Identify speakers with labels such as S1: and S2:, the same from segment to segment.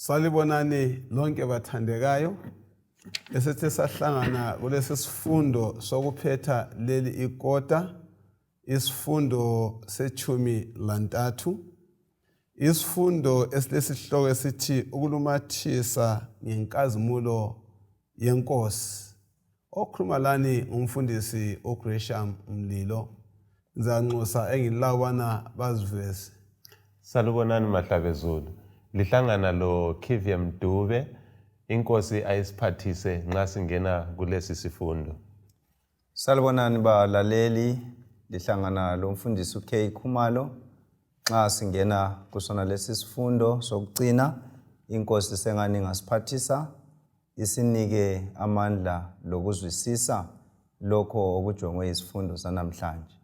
S1: Salibonani lonke bathandekayo esethe sahlangana kulesi sifundo sokuphetha leli ikota isifundo setshumi lantathu isifundo esilesihloko esithi ukulumathisa ngenkazimulo yenkosi. Okhuluma lani umfundisi uGresham Mlilo. Ngizanxusa engilabana baziveze.
S2: Salubonani mahlabezulu. Lihlangana lo Kivia Mdube, inkosi ayisiphathise nxa singena kulesi sifundo.
S3: Salubonani balaleli, lihlangana lo mfundisi uK Khumalo nxa singena kusona lesi sifundo sokugcina. Inkosi sengani ngasiphathisa isinike amandla lokuzwisisa lokho okujongwe isifundo sanamhlanje.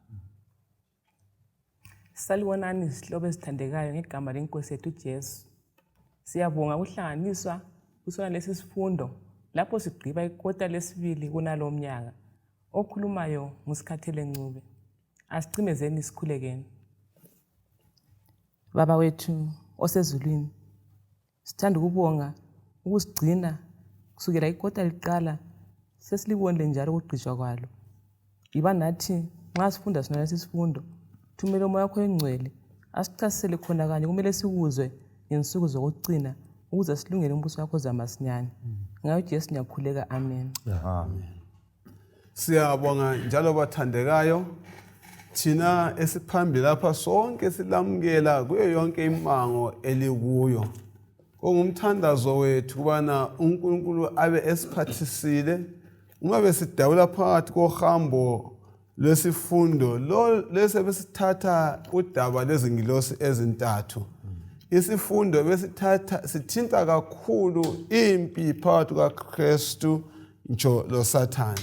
S4: Salibonani isihlobo esithandekayo ngegama lenkosi yethu Jesu. Siyabonga ukuhlanganiswa kusona lesi sifundo lapho sigqiba ikota lesibili kunalo mnyaka. Okhulumayo nguSikhathele Ncube. Asicimezeni sikhulekeni. Baba wethu osezulwini, sithanda ukubonga ukusigcina kusukela ikota liqala sesilibonile njalo ukugqishwa kwalo. Yiba nathi nxa sifunda sona lesi sifundo, thumela umoya wakho engcwele asichasisele khona kanye kumele sikuzwe ngensuku zokucina ukuze silungele umbuso wakho zamasinyane. Ngayo Jesu ngiyakhuleka, amen.
S3: Amen.
S1: Siyabonga njalo bathandekayo thina esiphambili lapha sonke silamukela kuyo yonke imango elikuyo. Kungumthandazo wethu kubana uNkulunkulu abe esiphathisile uma besidawula phakathi kohambo lwesifundo lese besithatha udaba lezingilosi ezintathu. Isifundo besithatha sithinta kakhulu impi phakathi kaKristu njo loSathane.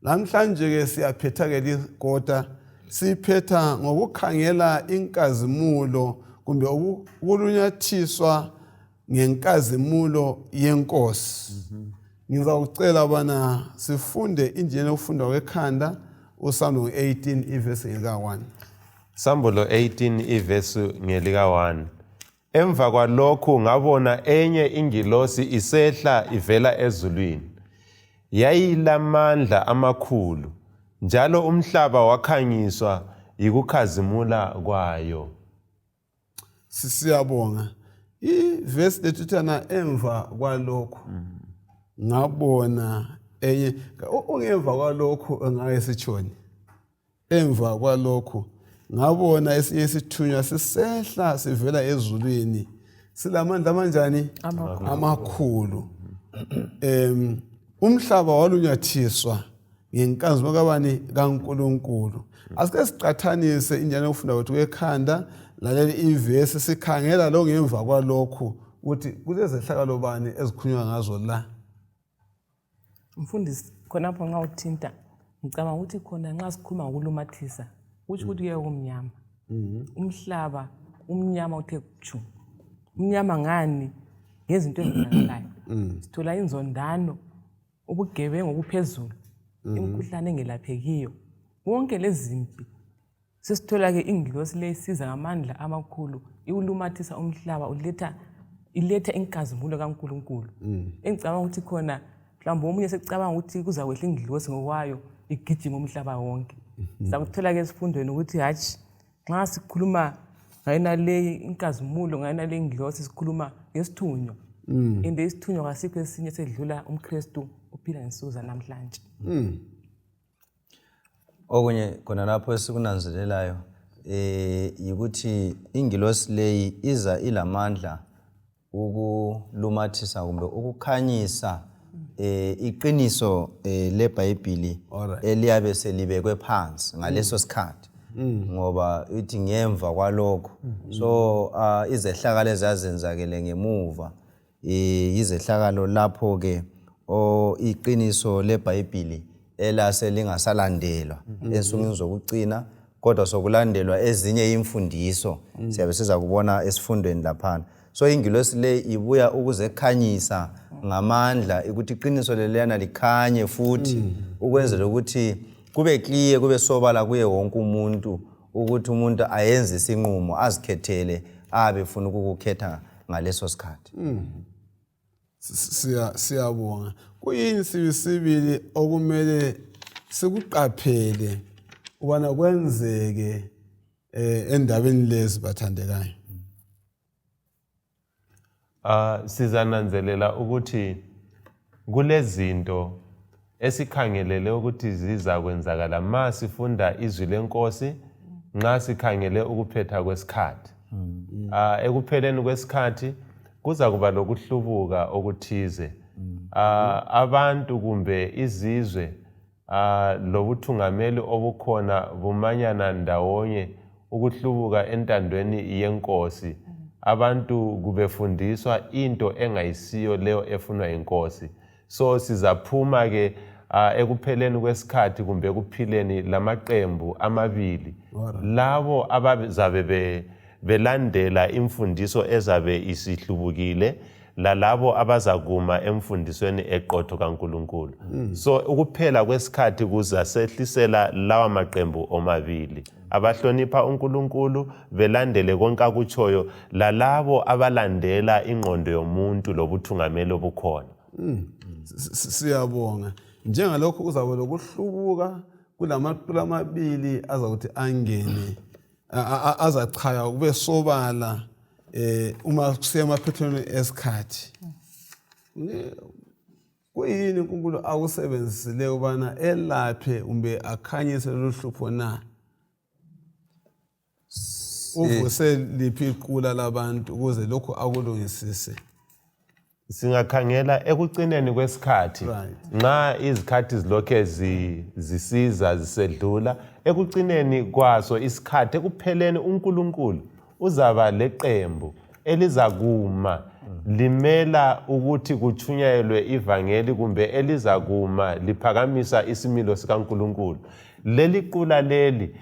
S1: Namhlanje ke siyaphetha ke likota siphetha ngokukhangela inkazimulo kumbe ukulunyathiswa ngenkazimulo yenkosi. Ngizakucela bana sifunde injini yokufunda kwekhanda uSamulo 18 ivesi ngeka1.
S2: Sambulo 18 ivesi ngelika1. Emva kwalokhu ngabona enye ingilosi isehla ivela ezulwini. Yayilamandla amakhulu, njalo umhlaba wakhanyiswa yikukhazimula kwayo.
S1: Siyabonga. Ivesi lethuthana emva kwalokhu. Ngabona enye ungemva kwalokhu engake sitshoni. Emva kwalokhu ngabona esinye isithunywa sisehla sivela ezulwini. Silamandla amanjani? Amakhulu. Umhlaba walunyathiswa ngenkazimulo kabani kaNkulunkulu. Asike siqathanise injana yokufunda kwethu kwekhanda laleli ivesi sikhangela lo ngemva kwalokhu ukuthi kulezehlakalo bani ezikhunywa ngazo la.
S4: Mfundisi, khonapho nxa uthinta ngicabanga ukuthi khona nxa sikhuluma ngokulumathisa uthi kuye kumnyama. Umhlaba umnyama uthe kutshu. Umnyama ngani ngezinto ezenzakalayo. Sithola inzondano, ubugebengu obuphezulu, imikhuhlane engelaphekiyo. Wonke lezi zimpi sesithola ke ingilosi le isiza ngamandla amakhulu ikulumathisa umhlaba iletha inkazimulo kaNkulunkulu. Engicabanga ukuthi khona mhlawumbe omunye secabanga ukuthi kuzakwehla ingilosi ngokwayo igijima umhlaba wonke. Sakuthola ke esifundweni ukuthi hatshi nxa sikhuluma ngayina le inkazimulo ngayina le ingilosi sikhuluma ngesithunywa. Ende isithunywa kasikho esinye sedlula umKristu uphila ngensuku zanamhlanje.
S3: Okunye khona lapho esikunanzelelayo yikuthi ingilosi leyi iza ilamandla ukulumathisa kumbe ukukhanyisa iqiniso leBhayibhili eliyabe selibekwe phansi ngaleso sikhathi. Ngoba ithi ngemva kwalokho so izehlakalo ezazenzakele ngemuva izehlakalo lapho ke iqiniso leBhayibhili elase lingasalandelwa ensukwini zokucina kodwa sokulandelwa ezinye imfundiso siyabe siza kubona esifundweni laphana. So ingilosi le ibuya ukuzekhanyisa ngamandla ukuthi iqiniso leliyana likhanye futhi ukwenzela ukuthi kube clear kube sobala kuye wonke umuntu ukuthi umuntu ayenze isinqumo azikhethele abe funa ukukhetha ngaleso sikhathi.
S1: Siyabonga. Kuyini sibili okumele sikuqaphele ubana kwenzeke endabeni lezi bathandekayo?
S2: Sizananzelela ukuthi kulezinto esikhangelele ukuthi ziza kwenzakala ma sifunda izwi lenkosi nxa sikhangele ukuphetha kwesikhathi. Ekupheleni kwesikhathi kuza kuba lokuhlubuka okuthize. Abantu kumbe izizwe lobuthungameli obukhona bumanyana ndawonye ukuhlubuka entandweni yenkosi. Abantu kubefundiswa into engayisiyo leyo efunwa inkosi. So sizaphuma ke ekupheleni kwesikhathi kumbe ekuphileni lamaqembu amabili. Labo abazabe belandela imfundiso ezabe isihlubukile lalabo abazakuma emfundisweni eqotho kaNkulunkulu. So ukuphela kwesikhathi kuzasehlisela lawa maqembu omabili. Abahlonipha uNkulunkulu belandele konke akutshoyo lalabo abalandela ingqondo yomuntu lobuthungameli obukhona.
S1: Siyabonga. Njengalokho kuzaba lokuhlubuka kulamaqula amabili azakuthi angene azachaya kube sobala uma kusemaphethelweni esikhathi. Kuyini uNkulunkulu akusebenzisile ubana elaphe umbe akhanyise lohlupho na? Uvuse liphi iqula labantu ukuze lokho akulungisise?
S2: Singakhangela ekucineni kwesikhathi nxa izikhathi zilokhe zisiza zisedlula ekucineni kwaso isikhathi ekupheleni uNkulunkulu uzaba leqembu elizakuma limela ukuthi kuchunyelwe ivangeli kumbe elizakuma liphakamisa isimilo sikaNkulunkulu. Leli qula leli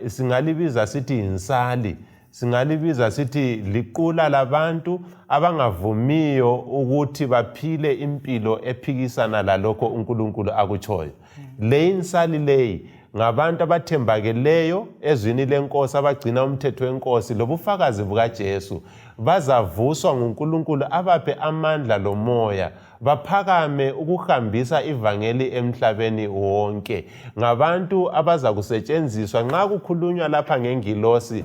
S2: singalibiza sithi insali, singalibiza sithi liqula labantu abangavumiyo ukuthi baphile impilo ephikisana lalokho uNkulunkulu akutshoyo. Le insali leyi ngabantu abathembakeleyo ezwini lenkosi abagcina umthetho wenkosi lobufakazi bukaJesu. Bazavuswa nguNkulunkulu abaphe amandla lomoya baphakame ukuhambisa ivangeli emhlabeni wonke. Ngabantu abaza kusetshenziswa nxa kukhulunywa lapha ngengilosi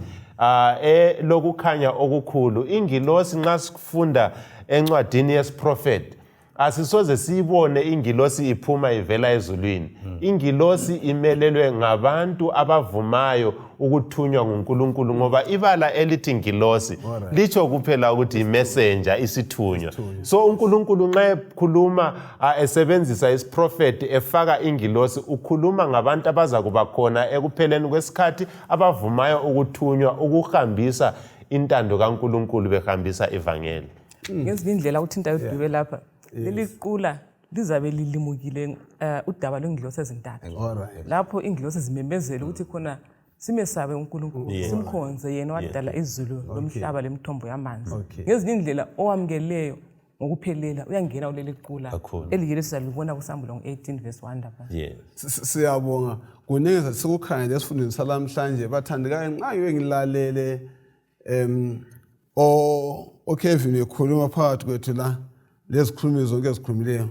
S2: lokukhanya okukhulu. Ingilosi nxa sifunda encwadini yesiprofeti asisoze siyibone ingilosi iphuma ivela ezulwini. Ingilosi imelelwe ngabantu abavumayo ukuthunywa nguNkulunkulu ngoba ibala elithi ingilosi litsho kuphela ukuthi imessenger, isithunywa. So uNkulunkulu nxa ekhuluma esebenzisa isiprofeti efaka ingilosi ukhuluma ngabantu abaza kuba khona ekupheleni kwesikhathi abavumayo ukuthunywa ukuhambisa intando kaNkulunkulu behambisa ivangeli.
S4: Ngezinye indlela uthinta udube lapha. Leli qula lizabe lilimukile udaba lwengilosi ezintathu. Lapho ingilosi zimemezela ukuthi khona simesabe uNkulunkulu, simkhonze yena wadala izulu lomhlaba lemithombo yamanzi. Ngezinye indlela owamukeleyo ngokuphelela uyangena kuleli qula eliyilo sizalibona kuSambulo 18 verse 1 lapha.
S1: Siyabonga. Kuningi sikukhangele esifundweni salamhlanje bathandekayo nxa ngilalele Kevin ekhuluma phakathi kwethu la lezikhulumi zonke ezikhulumileyo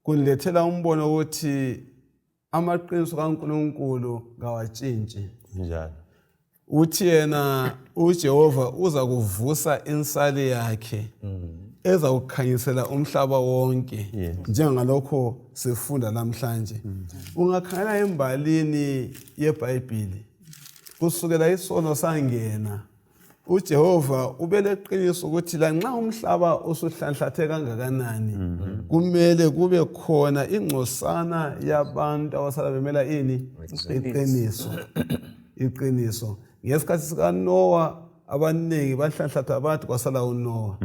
S1: kunilethela umbono ukuthi amaqiniso kaNkulunkulu ngawatshintshi.
S2: Njalo
S1: Uthi yena uJehova uza kuvusa insali yakhe eza kukhanyisela umhlaba wonke njengalokho sifunda namhlanje. Ungakhangela embalini yeBhayibheli kusukela isono sangena uJehova ubeleqiniso ukuthi la nxa umhlaba usuhlanhlathe kangakanani kumele kube khona ingcosana yabantu abasala bemela ini iqiniso. Ngesikhathi sikaNoah abaningi bahlanhlatha bathi kwasala uNoah.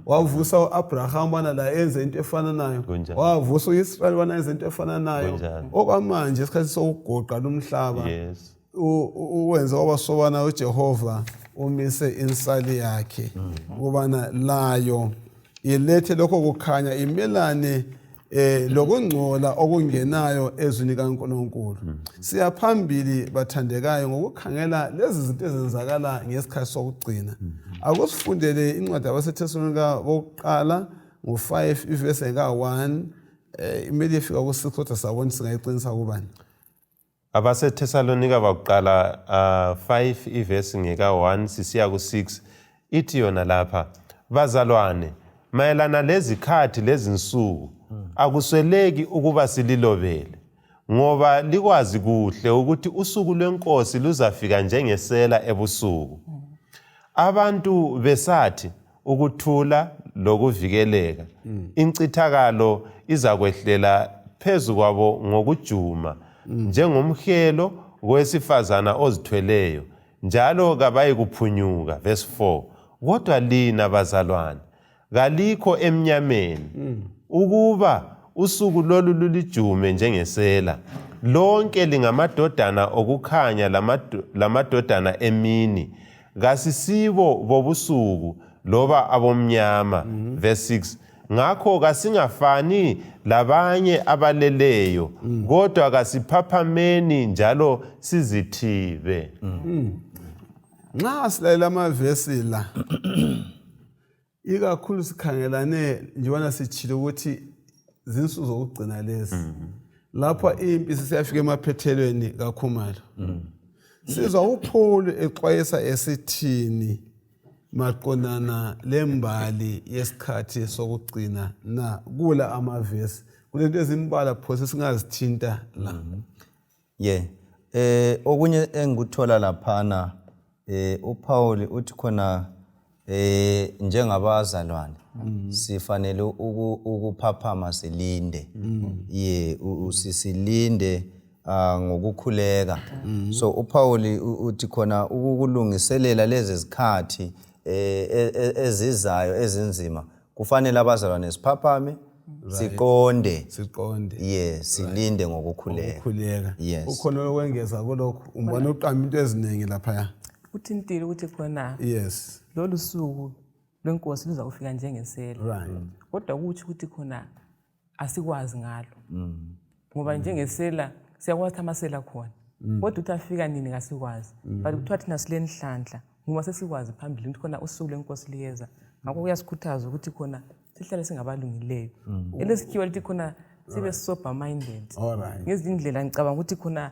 S1: Wavusa uAbraham bana la enze into efana nayo. Wavusa uIsrael bana enze into efana nayo. Okwamanje isikhathi sokugoqa lumhlaba uwenza wabasobana uJehova umise insali yakhe ukubana layo ilethe lokho kukhanya imelane lokungcola okungenayo ezwini kaNkulunkulu. Siyaphambili bathandekayo ngokukhangela lezi zinto ezenzakala ngesikhathi sokugcina. Akusifundele incwadi yabaseThesalonika bokuqala ngo5 ivesi ka1 imele ifika ku6 kodwa sabona singayiqinisa kubani.
S2: AbaseThesalonika bokuqala 5 ivesi ngeka1 sisiya ku6 ithi yona lapha, bazalwane mayelana lezikhathi lezinsuku akusweleki ukuba sililobele, ngoba likwazi kuhle ukuthi usuku lwenkosi luzafika njengesela ebusuku. Abantu besathi ukuthula lokuvikeleka, incithakalo izakwehlela phezu kwabo ngokujuma, njengomhelo wesifazana ozithweleyo, njalo kabayi kuphunyuka. Verse 4, kodwa lina bazalwane kalikho emnyameni, ukuba usuku lolu lulijume njengesela. Lonke lingamadodana okukhanya lamadodana emini, kasisibo bobusuku loba abomnyama. Verse 6, ngakho kasingafani labanye abaleleyo, kodwa kasiphaphameni njalo sizithibe.
S1: Nxa silalela amavesi la ikakhulu sikhangelane njengona sitshilo ukuthi zinsuku zokugcina lezi. Lapha impi siyafika emaphethelweni kakhumalo. Sizwa uPaul exwayisa esithini maqondana lembali yesikhathi sokugcina na kula amavesi. Kulento ezimbala phose singazithinta la.
S3: Okunye engikuthola laphana uPaul uthi khona njengabazalwane sifanele ukuphaphama silinde. Sisilinde ngokukhuleka. So uPaul uthi khona ukukulungiselela lezi zikhathi ezizayo ezinzima kufanele abazalwane siphaphame siqonde. Silinde ngokukhuleka.
S1: Ukhona lokwengeza kulokho umbona uqamba into eziningi lapha.
S4: Uthintile ukuthi khona lolu suku lwenkosi luza kufika njengesela. Kodwa ukuthi khona asikwazi ngalo. Ngoba njengesela siyakwazi ukuthi amasela khona. Kodwa ukuthi afika nini kasikwazi. But kuthiwa thina silenhlanhla ngoba sesikwazi phambili ukuthi khona usuku lwenkosi liyeza. Ngakho kuyasikhuthaza ukuthi khona sihlale singabalungileyo. Elesikhiwa lithi khona sibe sober minded. Ngezinye indlela ngicabanga ukuthi khona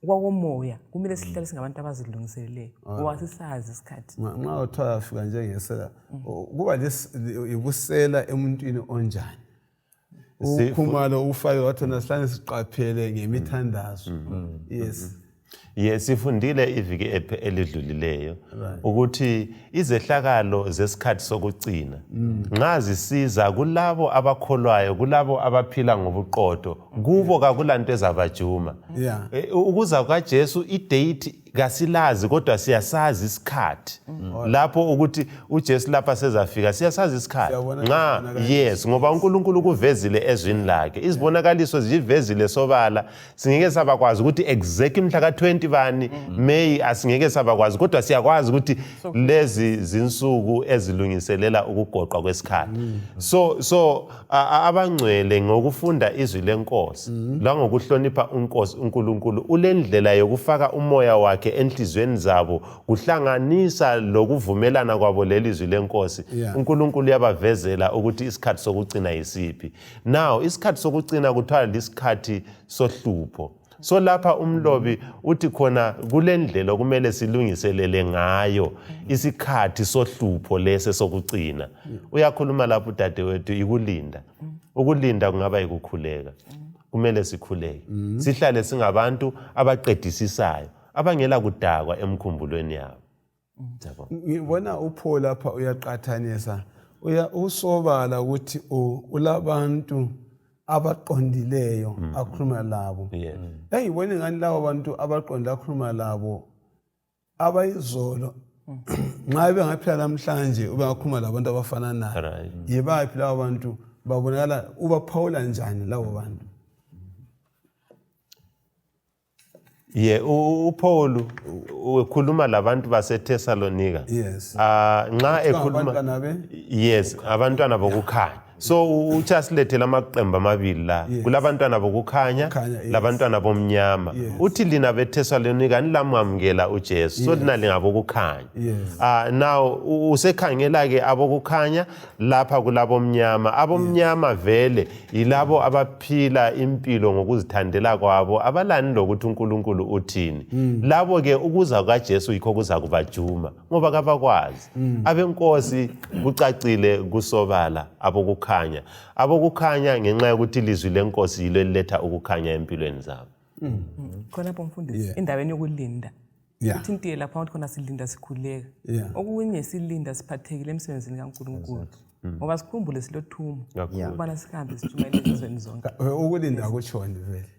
S4: kwawomoya kumele sihlale singabantu abazilungiseleleyo ngoba sisazi isikhathi.
S1: Nxa uthiwa afika njengesela kuba ibusela emuntwini onjani. Ukhumalo ufake wathona sihlale siqaphele ngemithandazo.
S2: Sifundile iviki elidlulileyo ukuthi izehlakalo zesikhathi sokugcina nxa zisiza kulabo abakholwayo, kulabo abaphila ngobuqotho, kubo kakulanto ezabajuma. Ukuza kukaJesu idate kasilazi kodwa siyasazi isikhathi. Lapho ukuthi uJesu lapha sezafika siyasazi isikhathi. Ngoba uNkulunkulu kuvezile ezwini lakhe. Izibonakaliso zivezile sobala. Singeke sabakwazi ukuthi exactly mhla ka20 bani May asingeke sabakwazi kodwa siyakwazi ukuthi lezi zinsuku ezilungiselela ukugoqwa kwesikhathi. So abangcwele ngokufunda izwi lenkosi la ngokuhlonipha uNkulunkulu ulendlela yokufaka umoya wakhe enhlizweni zabo kuhlanganisa lokuvumelana kwabo lelizwi lenkosi. uNkulunkulu yabavezela ukuthi isikhathi sokugcina yisiphi. Now isikhathi sokugcina kuthiwa lisikhathi sohlupho. So lapha umlobi uthi khona kulendlela okumele silungiselele ngayo isikhathi sohlupho lese sokugcina. Uyakhuluma lapho udadewethu ikulinda. Ukulinda kungaba yikukhuleka. Kumele sikhuleke. Sihlale singabantu abaqedisisayo, abangela kudakwa emkhumbulweni yabo.
S1: Ngibona uPaul lapha uyaqathanisa. Usobala ukuthi ulabantu abaqondileyo akhuluma labo. Engibona ngani labo bantu abaqonda akhuluma labo abayizolo nxa bengaphila namhlanje ubengakhuluma labantu abafana naye. Yibaphi labo bantu babonakala ubaphawula njani labo bantu?
S2: uPaul ukhuluma labantu baseThesalonika. Nxa ekhuluma abantwana bokukhanya. so uchasilethela amaqembu amabili la kulabantwana bokukhanya labantwana bomnyama uthi lina beThesalonika nilamwamukela uJesu so lina lingabokukhanya now usekhangela ke abokukhanya lapha kulabomnyama abomnyama vele yilabo abaphila impilo ngokuzithandela kwabo abalani lokuthi uNkulunkulu uthini labo ke ukuza kwaJesu yikho kuza kubajuma ngoba kabakwazi abenkosi kucacile kusobala abokukhanya ngenxa yokuthi ilizwi lenkosi yilo eliletha ukukhanya empilweni zabo
S4: khona lapho mfundisi endaweni yokulinda uthintile lapha ukuthi khona silinda sikhuleka okunye silinda siphathekile emsebenzini kaNkulunkulu ngoba sikhumbule silothuma ukubana sihambe sitshumayele ezweni zonke
S1: ukulinda akutshoni vele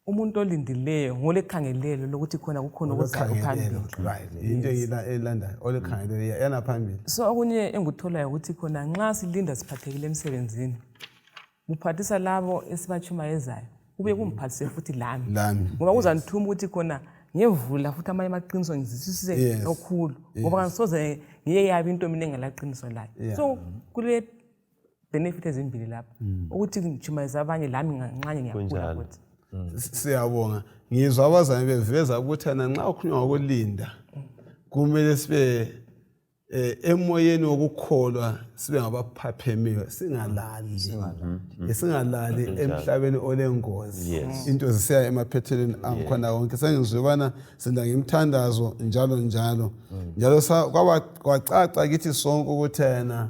S4: umuntu olindileyo ngolekhangelelo lokuthi khona kukhona okuzayo phambili
S1: into elandayo olekhangelelo yana phambili
S4: so okunye engikutholayo ukuthi khona nxa silinda siphathekile emsebenzini uphathisa labo esibatshumayezayo kube kumphathise futhi lami ngoba kuzanithuma ukuthi khona ngevula futhi amanye amaqiniso ngizisise okhulu ngoba kangisoze ngiyeyabi into mina engelaqiniso layo so kule benefit ezimbili lapha ukuthi ngitshumayeza abanye lami nganxanye ngiyakhula futhi
S1: siyabonga ngizwa abazane beveza ukuthi nxa ukhulunywa ngokulinda kumele sibe emoyeni wokukholwa sibe ngabaphaphemiyo singalali emhlabeni olengozi into zisiya emaphethelweni angikhona konke sengizwibana sinda ngimthandazo njalo kwacaca kithi sonke ukuthi yena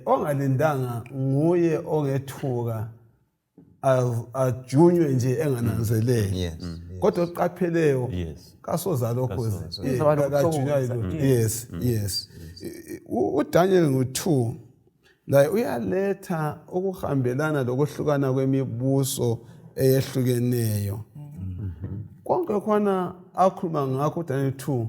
S1: ongalindanga nguye ongethuka ajunywe nje engananzeleli kodwa oqapheleyo kasoza lokho yes uDaniel ngo2 la uyaletha ukuhambelana lokuhlukana kwemibuso eyehlukeneyo konke khona akhuluma ngakho uDaniel 2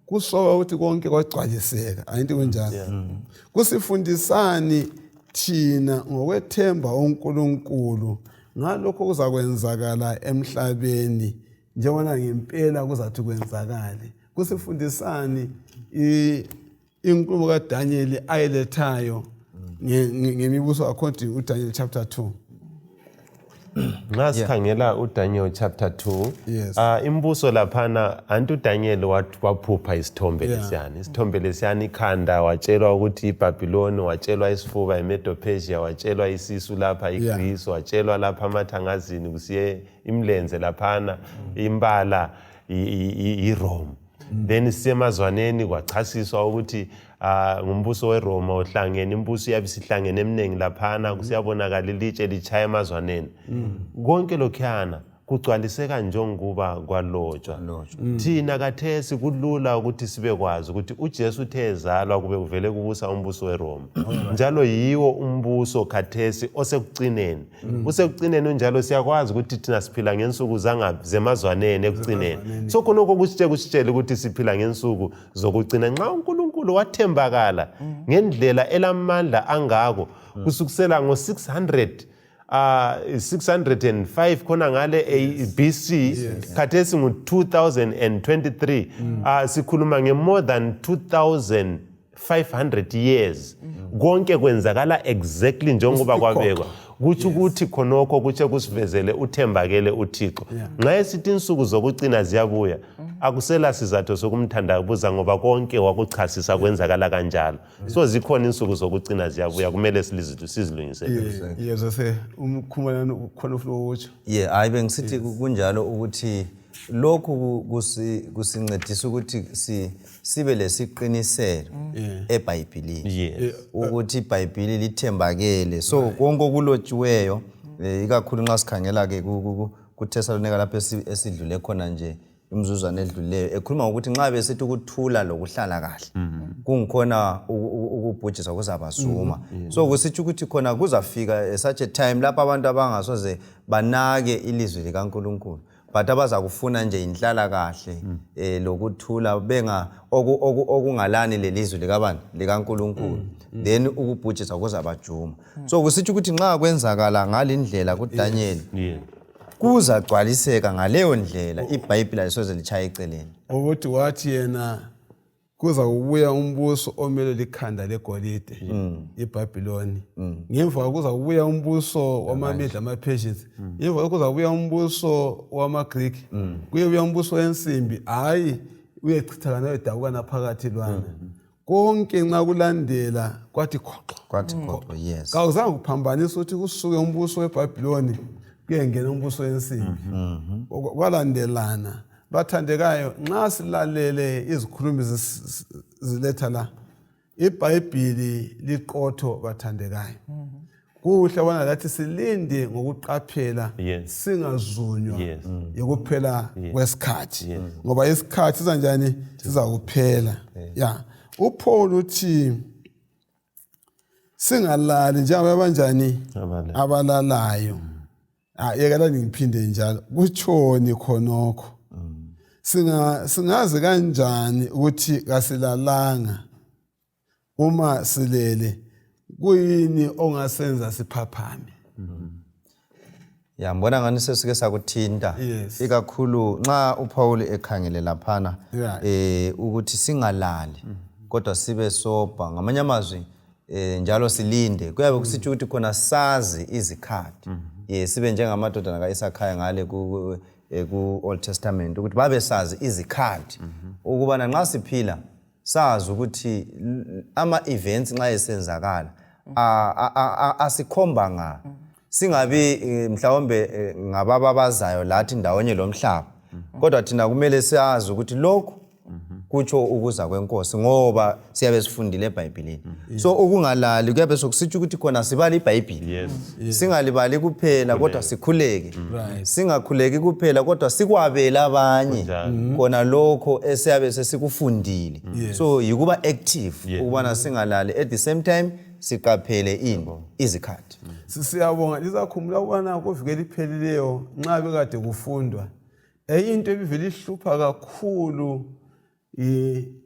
S1: kusoka ukuthi konke kwagcwaliseka ayinto kunjalo kusifundisani thina ngokwethemba uNkulunkulu ngalokho kuzakwenzakala emhlabeni njengoba ngempela kuzathi kwenzakale kusifundisani inkulumo kaDaniel ayilethayo ngemibuso according uDaniel chapter 2
S2: Nxa sikhangela uDaniel chapter 2 imbuso laphana anti uDaniel waphupha isithombe lesiyana isithombe lesiyana ikhanda watshelwa ukuthi iBabylon watshelwa isifuba iMedo-Persia watshelwa isisu lapha iGreece watshelwa lapha amathangazini kusiye imlenze laphana imbala iRome then sisemazwaneni kwachasiswa ukuthi ngumbuso weRoma ohlangene imbuso yabisihlangene eminingi laphana kusiyabonakala ilitshe lichaya emazwaneni konke lokhuyana kugcwaliseka njengokuba kwalotshwa thina kathesi kulula ukuthi sibekwazi ukuthi uJesu uthe ezalwa kube kuvele kubusa umbuso weRoma njalo yiwo umbuso kathesi osekucineni usekucineni njalo siyakwazi ukuthi thina siphila ngensuku zemazwaneni ekucineni so khonoko kusitshela ukuthi siphila ngensuku zokucina nxa uNkulunkulu wathembakala ngendlela elamandla angako kusukusela ngo605 khona ngale BC khathesi ngo2023 sikhuluma nge-more than 2500 years konke kwenzakala exactly njengoba kwabekwa kuthi ukuthi khonokho kutshe kusivezele uthembakele uThixo nxa esithi insuku zokucina ziyabuya akusela sizatho sokumthandabuza ngoba konke wakuchasisa kwenzakala kanjalo so zikhona insuku zokucina ziyabuya kumele sizilungisele
S1: yezose umkhumalano khona ufuna ukuthi
S3: hayi ngisithi kunjalo ukuthi lokhu kusincedisa ukuthi sibe lesiqiniselo eBhayibhelini ukuthi iBhayibheli lithembakele so konke okulotshiweyo ikakhulu nxa sikhangela ke kuThesalonika lapho esidlule khona nje imizuzwana edluleyo ekhuluma ukuthi nxa besithi ukuthula lokuhlala kahle kungikhona ukubhujisa kuzabazuma so kusithi ukuthi khona kuzafika such a time lapho abantu abangasoze banake ilizwi likaNkulunkulu but abazakufuna nje inhlala kahle lokuthula benga okungalani lelizwi likaNkulunkulu then ukubhujisa kuzabajuma so kusithi ukuthi nxa kwenzakala ngalindlela kuDaniel kuzagcwaliseka ngaleyo ndlela iBhayibheli alisoze lichaya eceleni
S1: ukuthi wathi yena kuza kubuya umbuso omele likhanda legolide iBhabhiloni. Ngemva kuza kubuya umbuso wamaMede amaPersians. Ngemva kuza kubuya umbuso wamaGreek. Kuyobuya umbuso wensimbi, hayi uyechithakana uyedabukana phakathi lwana. Konke nxa kulandela kwathi khoqo.
S3: Yes.
S1: Kawuzange kuphambanisa ukuthi kusuke umbuso weBhabhiloni kuyengena umbuso wensimbi. Kwalandelana. Bathandekayo, nxa silalele izikhulumi ziletha la, iBhayibhili liqotho bathandekayo. Kuhle bona lathi silinde ngokuqaphela singazunywa ukuphela kwesikhathi. Ngoba isikhathi sizanjani sizakuphela. Ya. uPaul uthi singalali njengoba banjani abalalayo. Yekela ngiphinde njalo. Kutshoni khonokho. Singazi kanjani ukuthi kasilalanga uma silele, kuyini ongasenza siphaphame?
S3: Ya mbona ngani sesike sakuthinta ikakhulu nxa uPaul ekhangele laphana ukuthi singalali kodwa sibe soba, ngamanye amazwi njalo silinde. Kuyabe kusithi ukuthi khona sazi izikhathi. Sibe njengamadodana kaIsakhaya ngale ku Old Testament ukuthi babe sazi izikhathi ukubana nxa siphila sazi ukuthi ama events nxa esenzakala asikhomba nga singabi mhlawumbe ngabababazayo lathi ndawonye lomhlaba, kodwa thina kumele sazi ukuthi lokho kutsho ukuza kwenkosi ngoba siyabe sifundile eBhayibhelini. So ukungalali kuyabe sokusithi ukuthi khona sibala iBhayibheli. Singalibali kuphela kodwa sikhuleke. Singakhuleki kuphela kodwa sikwabela abanye khona lokho esiyabe sesikufundile. So yikuba active ukubana singalali at the same time siqaphele izikhathi.
S1: Siyabonga lizakhumbula ukubana kuvikela iphelileyo nxa bekade kufundwa. Into ebivele ihlupha kakhulu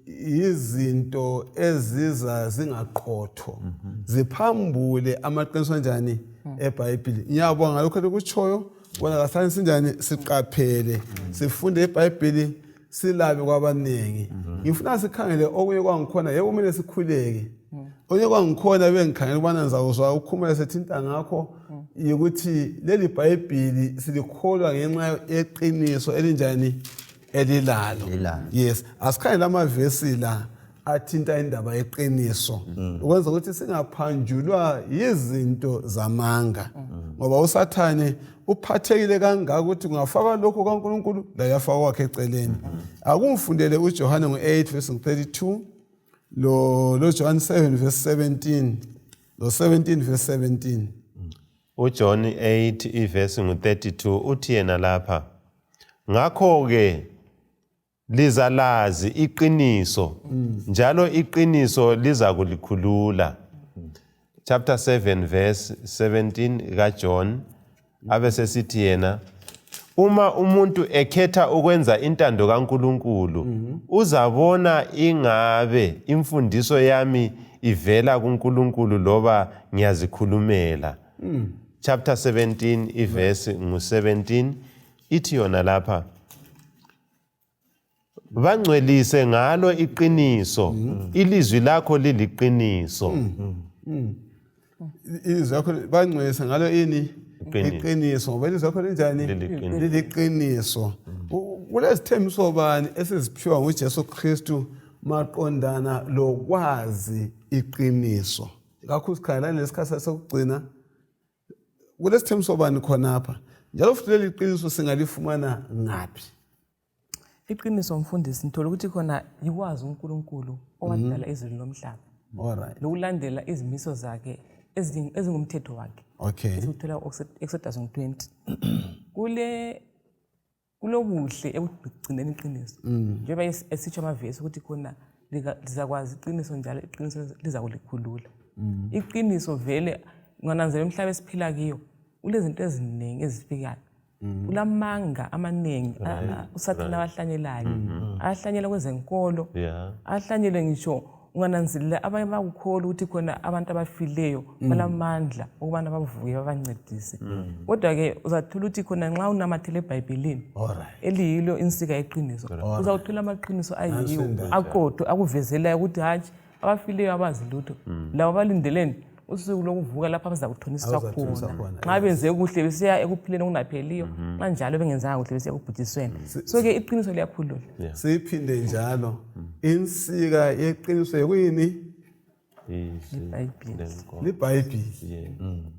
S1: izinto eziza zingaqotho ziphambule amaqiniso njani eBhayibheli. Ngiyabonga lokho lokutshoyo bona kasani sinjani siqaphele sifunde eBhayibheli silabe kwabanengi. Ngifuna sikhangele okunye kwangikhona yebo kumele sikhuleke. Onye kwangikhona bengikhangela ubana ngizawuzwa ukhumula sethinta ngakho ukuthi leli iBhayibheli silikholwa ngenxa yeqiniso elinjani elilalo. Yes, asikhangela amavesi la athinta indaba yeqiniso ukwenza ukuthi singaphanjulwa izinto zamanga. Ngoba uSathane uphathekile kangaka ukuthi kungafaka lokho kaNkulunkulu la yafaka kwakhe eceleni. Akumfundele uJohane ngo8:32 lo John 7:17 lo 17:17.
S2: uJohn 8:32 uthi yena lapha, ngakho ke lizalazi iqiniso njalo iqiniso liza kulikhulula. Chapter 7:17 kaJohn abesesithi yena, uma umuntu ekhetha ukwenza intando kaNkulunkulu uzabona ingabe imfundiso yami ivela kuNkulunkulu loba ngiyazikhulumela. Chapter 17 verse 17 ithi yona lapha, bangcwelise ngalo iqiniso, ilizwi lakho liliqiniso.
S1: Ilizwi lakho bangcwelise ngalo ini? Iqiniso. Ngoba ilizwi lakho linjani? Liliqiniso. Kulesithembiso bani esiziphiwa nguJesu Kristu maqondana lokwazi iqiniso? Kakhulu sikhangela lesikhathi sokugcina. Kulesithembiso bani khonapha? Njalo futhi leli qiniso singalifumana ngaphi?
S4: Iqiniso mfundisi ngithola ukuthi khona ikwazi uNkulunkulu owadala izulu nomhlaba.
S1: Alright.
S4: Lokulandela izimiso zakhe ezingumthetho wakhe.
S1: Okay.
S4: Esithola Exodus 20. Kulobuhle ekugcineni iqiniso. Njengoba esitsho amavesi ukuthi khona lizakwazi iqiniso njalo iqiniso liza kulikhulula. Iqiniso vele ngananzela umhlaba esiphila kiyo ulezinto eziningi ezifikayo. Kulamanga amaningi uSathane awahlanyelayo. Ahlanyela kwezenkolo, ahlanyele ngisho ungananzelela abanye bakukholwa ukuthi khona abantu abafileyo balamandla ukubana bavuke babancedise. Kodwa ke uzathola ukuthi khona nxa unamathele eBhayibhelini eliyilo insika yeqiniso, uzawuthola amaqiniso ayiwo aqotho akuvezelayo ukuthi hatshi abafileyo abazi lutho. Labo balindeleni usuku lokuvuka lapha bazakuthoniswa khona. Nxa benze kuhle besiya ekuphileni okungapheliyo, nxa njalo bengenzanga kuhle besiya ekubhujisweni. So ke iqiniso liyakhulula.
S1: Siphinde njalo insika yeqiniso yikuyini?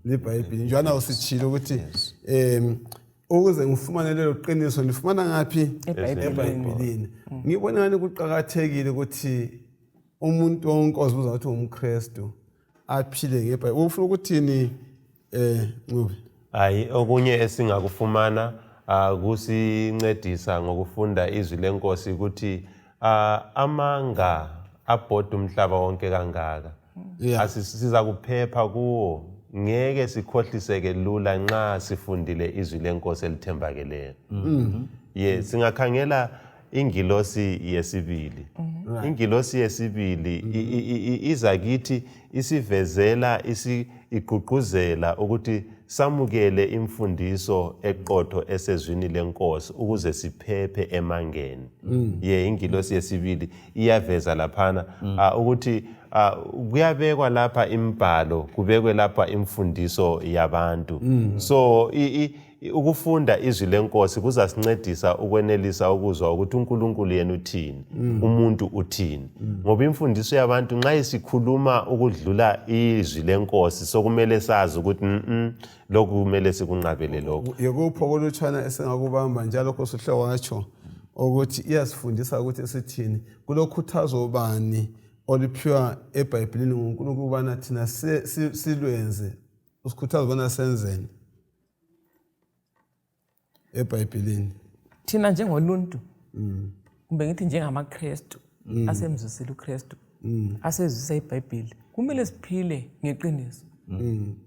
S1: Libhayibhili. Njalo usitshilo ukuthi ukuze ngifumane lelo qiniso lifumana ngaphi? eBhayibhelini. Ngibona ngani kuqhakathekile ukuthi umuntu wonke ozibuza ukuthi umKristu aphile ngeBhayibheli. Ufuna ukuthini Ncube?
S2: Hayi, okunye esingakufumana kusincedisa ngokufunda izwi lenkosi ukuthi amanga abhoda umhlaba wonke kangaka. Asisiza kuphepha kuwo. Ngeke sikhohliseke lula nxa sifundile izwi lenkosi elithembakeleyo. Singakhangela ingilosi yesibili. Ingilosi yesibili iza kithi isivezela igqugquzela ukuthi samukele imfundiso eqotho esezwini lenkosi ukuze siphephe emangeni. Ingilosi yesibili iyaveza laphana ukuthi kuyabekwa lapha imbhalo, kubekwe lapha imfundiso yabantu. So ukufunda izwi lenkosi kuzasincedisa ukwenelisa ukuzwa ukuthi uNkulunkulu yena uthini, umuntu uthini. Ngoba imfundiso yabantu nxa isikhuluma ukudlula izwi lenkosi sokumele sazi ukuthi lokhu kumele sikunqabele lokho.
S1: Yekupho kolutshwana esingakubamba njalo kosuhle watsho ukuthi iyasifundisa ukuthi sithini. Kulokhuthazo bani oliphiwa eBhayibhelini nguNkulunkulu ubana thina silwenze. Usikhuthaza ubana senzeni eBhayibhelini?
S4: Thina njengoluntu kumbe ngithi njengamaKristu asemzwisile uKristu asezwisa iBhayibheli kumele siphile ngeqiniso.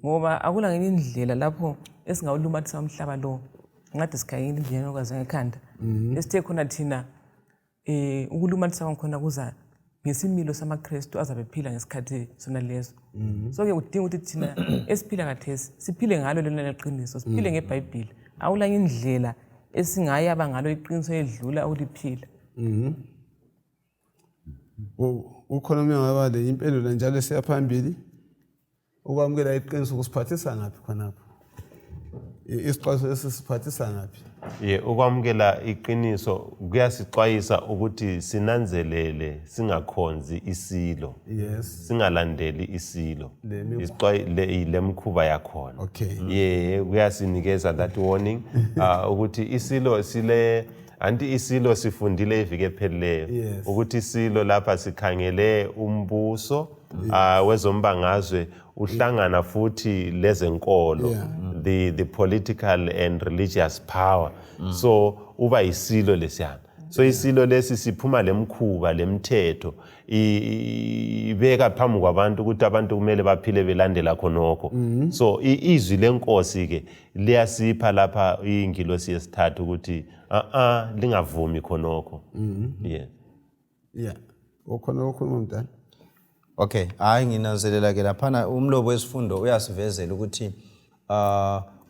S4: Ngoba akula ngenye indlela lapho esingawulumathisa umhlaba lo ngathi sikhangela indlela yokwazi ngekhanda esithe khona thina ukulumathisa kwakhona kuza ngesimilo samaKristu azabephila ngesikhathi sona leso. So ke udinga ukuthi thina esiphila kathesi siphile ngalo lelo qiniso, siphile ngeBhayibheli. Awula indlela esingayaba ngalo iqiniso edlula ukuliphila.
S1: Ukhona ngabale impendulo njalo siyaphambili ukwamukela iqiniso kusiphathisa ngaphi khonapho? Isixwayiso esisiphathisa ngaphi?
S2: Ukwamukela iqiniso kuyasixwayisa ukuthi sinanzelele singakhonzi isilo. Singalandeli isilo. Lemkhuba yakhona. Kuyasinikeza that warning ukuthi isilo isilo sifundile iviki ephelileyo ukuthi isilo lapha sikhangele umbuso wezombangazwe uhlangana futhi lezenkolo, the political and religious power. So uba isilo lesiyana. So isilo lesi siphuma lemkhuba lemthetho ibeka phambi kwabantu ukuthi abantu kumele baphile belandela khonokho. So izwi lenkosi ke liyasipha lapha ingilosi yesithathu ukuthi lingavumi khonokho.
S1: Ukhona ukukhuluma mntana?
S3: Okay, hayi nginanzelela ke laphana umlobo wesifundo uyasivezela ukuthi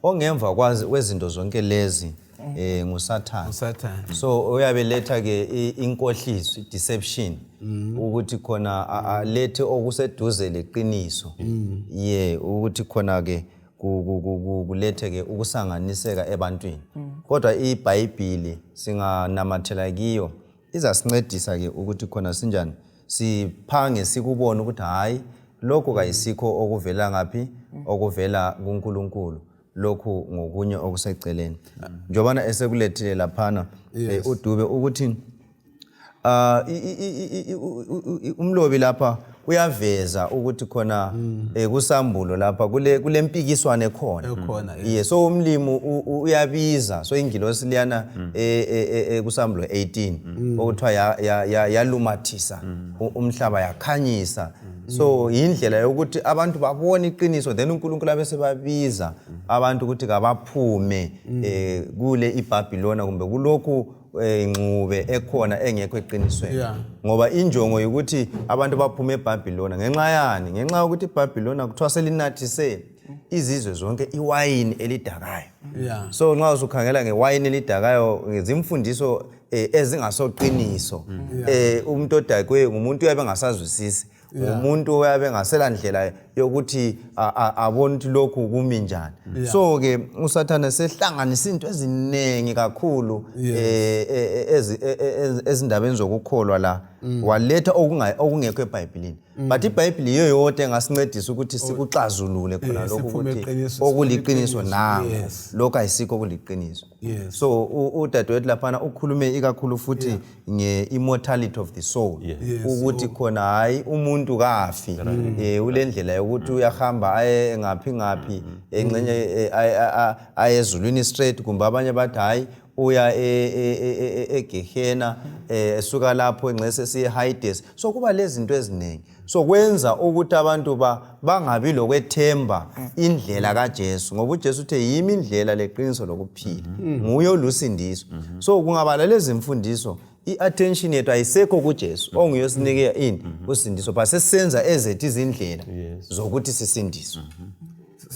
S3: ongemva kwezinto zonke lezi nguSathane. So uyabeletha ke inkohliso, deception, ukuthi khona alethe okuseduze leqiniso. Ukuthi khona ke kulethe ke ukusanganiseka ebantwini. Kodwa iBhayibheli singanamathela kiyo izasincedisa ke ukuthi khona sinjani siphange sikubona ukuthi hayi lokho kayisikho okuvela ngaphi, okuvela kuNkulunkulu, lokho ngokunye okuseceleni. Njobana esekulethile laphana uDube ukuthi umlobi lapha uyaveza ukuthi khona kusambulo lapha kule mpikiswane ekhona. So umlimo uyabiza, so ingilosi liyana kusambulo 18 okuthiwa yalumathisa umhlaba yakhanyisa So indlela yokuthi abantu babone iqiniso then uNkulunkulu abese babiza abantu ukuthi kabaphume kule iBhabhilona kumbe kulokhu ingcube ekhona engekho eqinisweni. Ngoba injongo ukuthi abantu baphume eBhabhilona ngenxa yani, ngenxa ukuthi iBhabhilona kuthiwa selinathise izizwe zonke iwayini elidakayo. So nxa usukhangela ngewayini elidakayo ngezimfundiso ezingasoqiniso, umuntu odakwe ngumuntu uyabe engasazwisisi, umuntu uyabe engasela ndlela yokuthi abone ukuthi lokhu kumi njani. So ke uSathane sehlanganisa into eziningi kakhulu ezindabeni zokukholwa la, waletha okungekho eBhayibhelini. But iBhayibheli yiyo yodwa engasincedisa ukuthi sikuxazulule khona lokho ukuthi okuliqiniso nanga lokho ayisikho okuliqiniso. So udadewethu laphana ukhulume ikakhulu futhi nge-immortality of the soul, ukuthi khona hayi umuntu kafi, ulendlela yokuthi uyahamba aye ngaphi engcenye ayezulwini straight, kumbe abanye bathi hayi uya eGehena esuka lapho engcese siye Hades. So kuba lezi zinto eziningi, so kwenza ukuthi abantu bangabi lokwethemba indlela kaJesu, ngoba uJesu uthe yimi indlela leqiniso lokuphila, nguye olusindiso. So kungabala lezi mfundiso i-attention yethu ayisekho kuJesu onguyosinike ini usindiso, but sesenza ezethu izindlela zokuthi sisindiswe.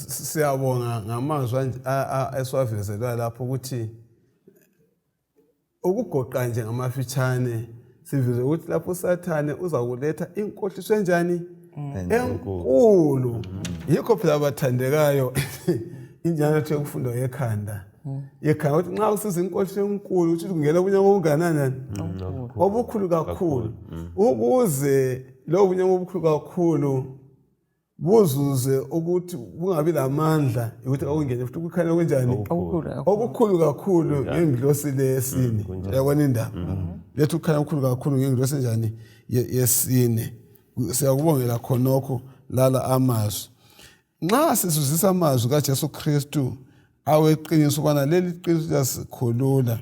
S1: Siyabonga ngamazwi esiwavezelwa lapho ukuthi ukugoqa nje ngamafitshane siveze ukuthi lapho uSathane uzakuletha inkohliso enjani enkulu. Yikho phela abathandekayo injalo ethe ukufundwa ekhanda yekhaya ukuthi nxa usiza inkohliso enkulu ukuthi kungena ubunyama obunganani obukhulu kakhulu, ukuze lo bunyama obukhulu kakhulu buzuze ukuthi bungabi lamandla ukuthi akungene futhi ukukhanya kanjani okukhulu kakhulu ngengilosi lesine. Yabona indaba lethu ukukhanya okukhulu kakhulu ngengilosi enjani yesine. Siyakubongela khonokho lala amazwi. Nxa sisuzisa amazwi kaJesu Kristu aweqiniso ubana leli qiniso lasikhulula,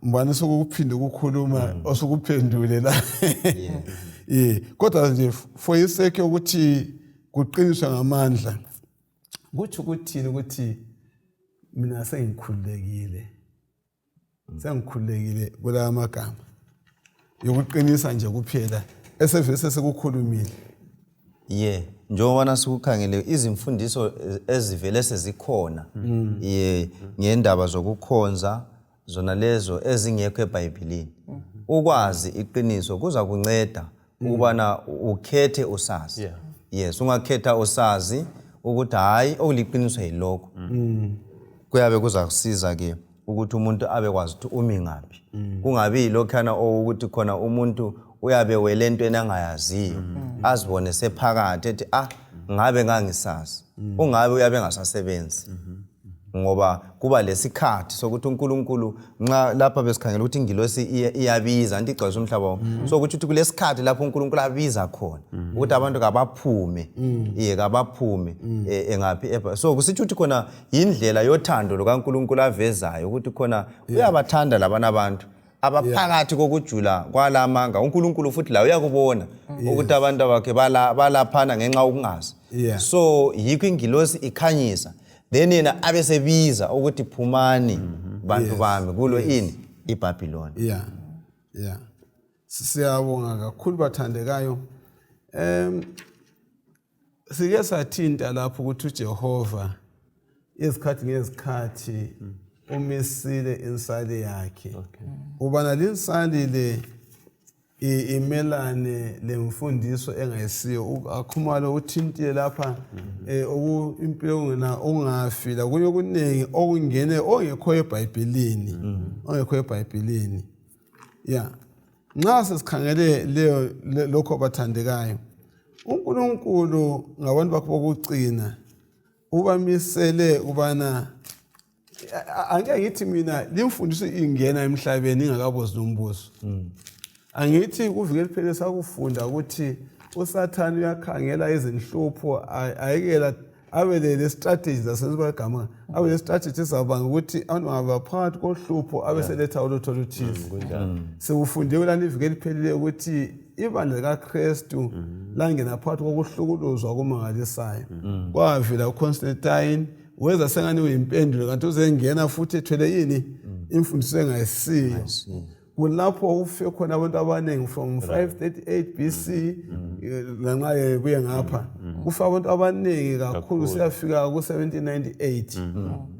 S1: mbani sokuphinde ukukhuluma osukuphendule la. Kodwa nje for isake ukuthi kuqiniswa ngamandla, kuthi ukuthini ukuthi mina sengikhululekile kula magama yokuqinisa nje kuphela esevese sekukhulumile.
S3: Njengoba sikukhangele izimfundiso ezivele sezikhona ngendaba zokukhonza, zona lezo ezingekho eBhayibhelini, ukwazi iqiniso kuza kunceda ukubana ukhethe usazi. Ungakhetha usazi ukuthi hayi okuliqiniso yilokho, kuyabe kuza kusiza ke ukuthi umuntu abe kwazi ukuthi umi ngaphi. Kungabi yilokhana ukuthi khona umuntu uyabe wele entweni angayaziyo, azibone sephakathi ethi ngabe ngangisazi, ungabe uyabe engasasebenzi. Ngoba kuba lesikhathi sokuthi uNkulunkulu nxa lapha besikhangela ukuthi ingilosi iyabiza anti igcwalisa umhlaba wonke, so ukuthi kulesikhathi lapho uNkulunkulu abiza khona ukuthi abantu kabaphume kabaphume engaphi. So kusitsho ukuthi khona indlela yothando lokaNkulunkulu avezayo ukuthi khona uyabathanda labana abantu abaphakathi kokujula kwalamanga. uNkulunkulu futhi la uyakubona ukuthi abantu abakhe balaphana ngenxa ukungazi. So yikho ingilosi ikhanyisa, then yena abesebiza ukuthi phumani bantu bami kulo ini iBhabhilona.
S1: Siyabonga kakhulu bathandekayo. Sike sathinta lapho ukuthi uJehova izikhathi ngezikhathi umisile insali yakhe ubana linsali le imelane lemfundiso engayisiyo. Akhumalo uthintile lapha impilo ngena ongafila kunye okuningi okungene ongekho eBhayibhelini. Nxa sesikhangele lokho abathandekayo, uNkulunkulu ngabantu bakhe bokucina ubamisele ubana angeke ngithi mina limfundiso ingena emhlabeni ingakabozi nombuso. Angithi kuvikela phela sakufunda ukuthi uSathane uyakhangela izinhlupho ayekela abelele strategies zasezibagama, abele strategies zabanga ukuthi abantu abaphakathi kohlupho abeseletha ulutho oluthize. Sewufunde kulani ivikela phelile ukuthi ibandla likaKristu langena phakathi kokuhlukuluzwa okumangalisayo. Kwavela uConstantine weza sengani uyimpendulo kanti uzengena futhi ethwele yini imfundiso engayisiyo. Kulapho ufe khona abantu abaningi from 538 BC lanxa kuye ngapha kufa abantu abaningi kakhulu siyafika ku 1798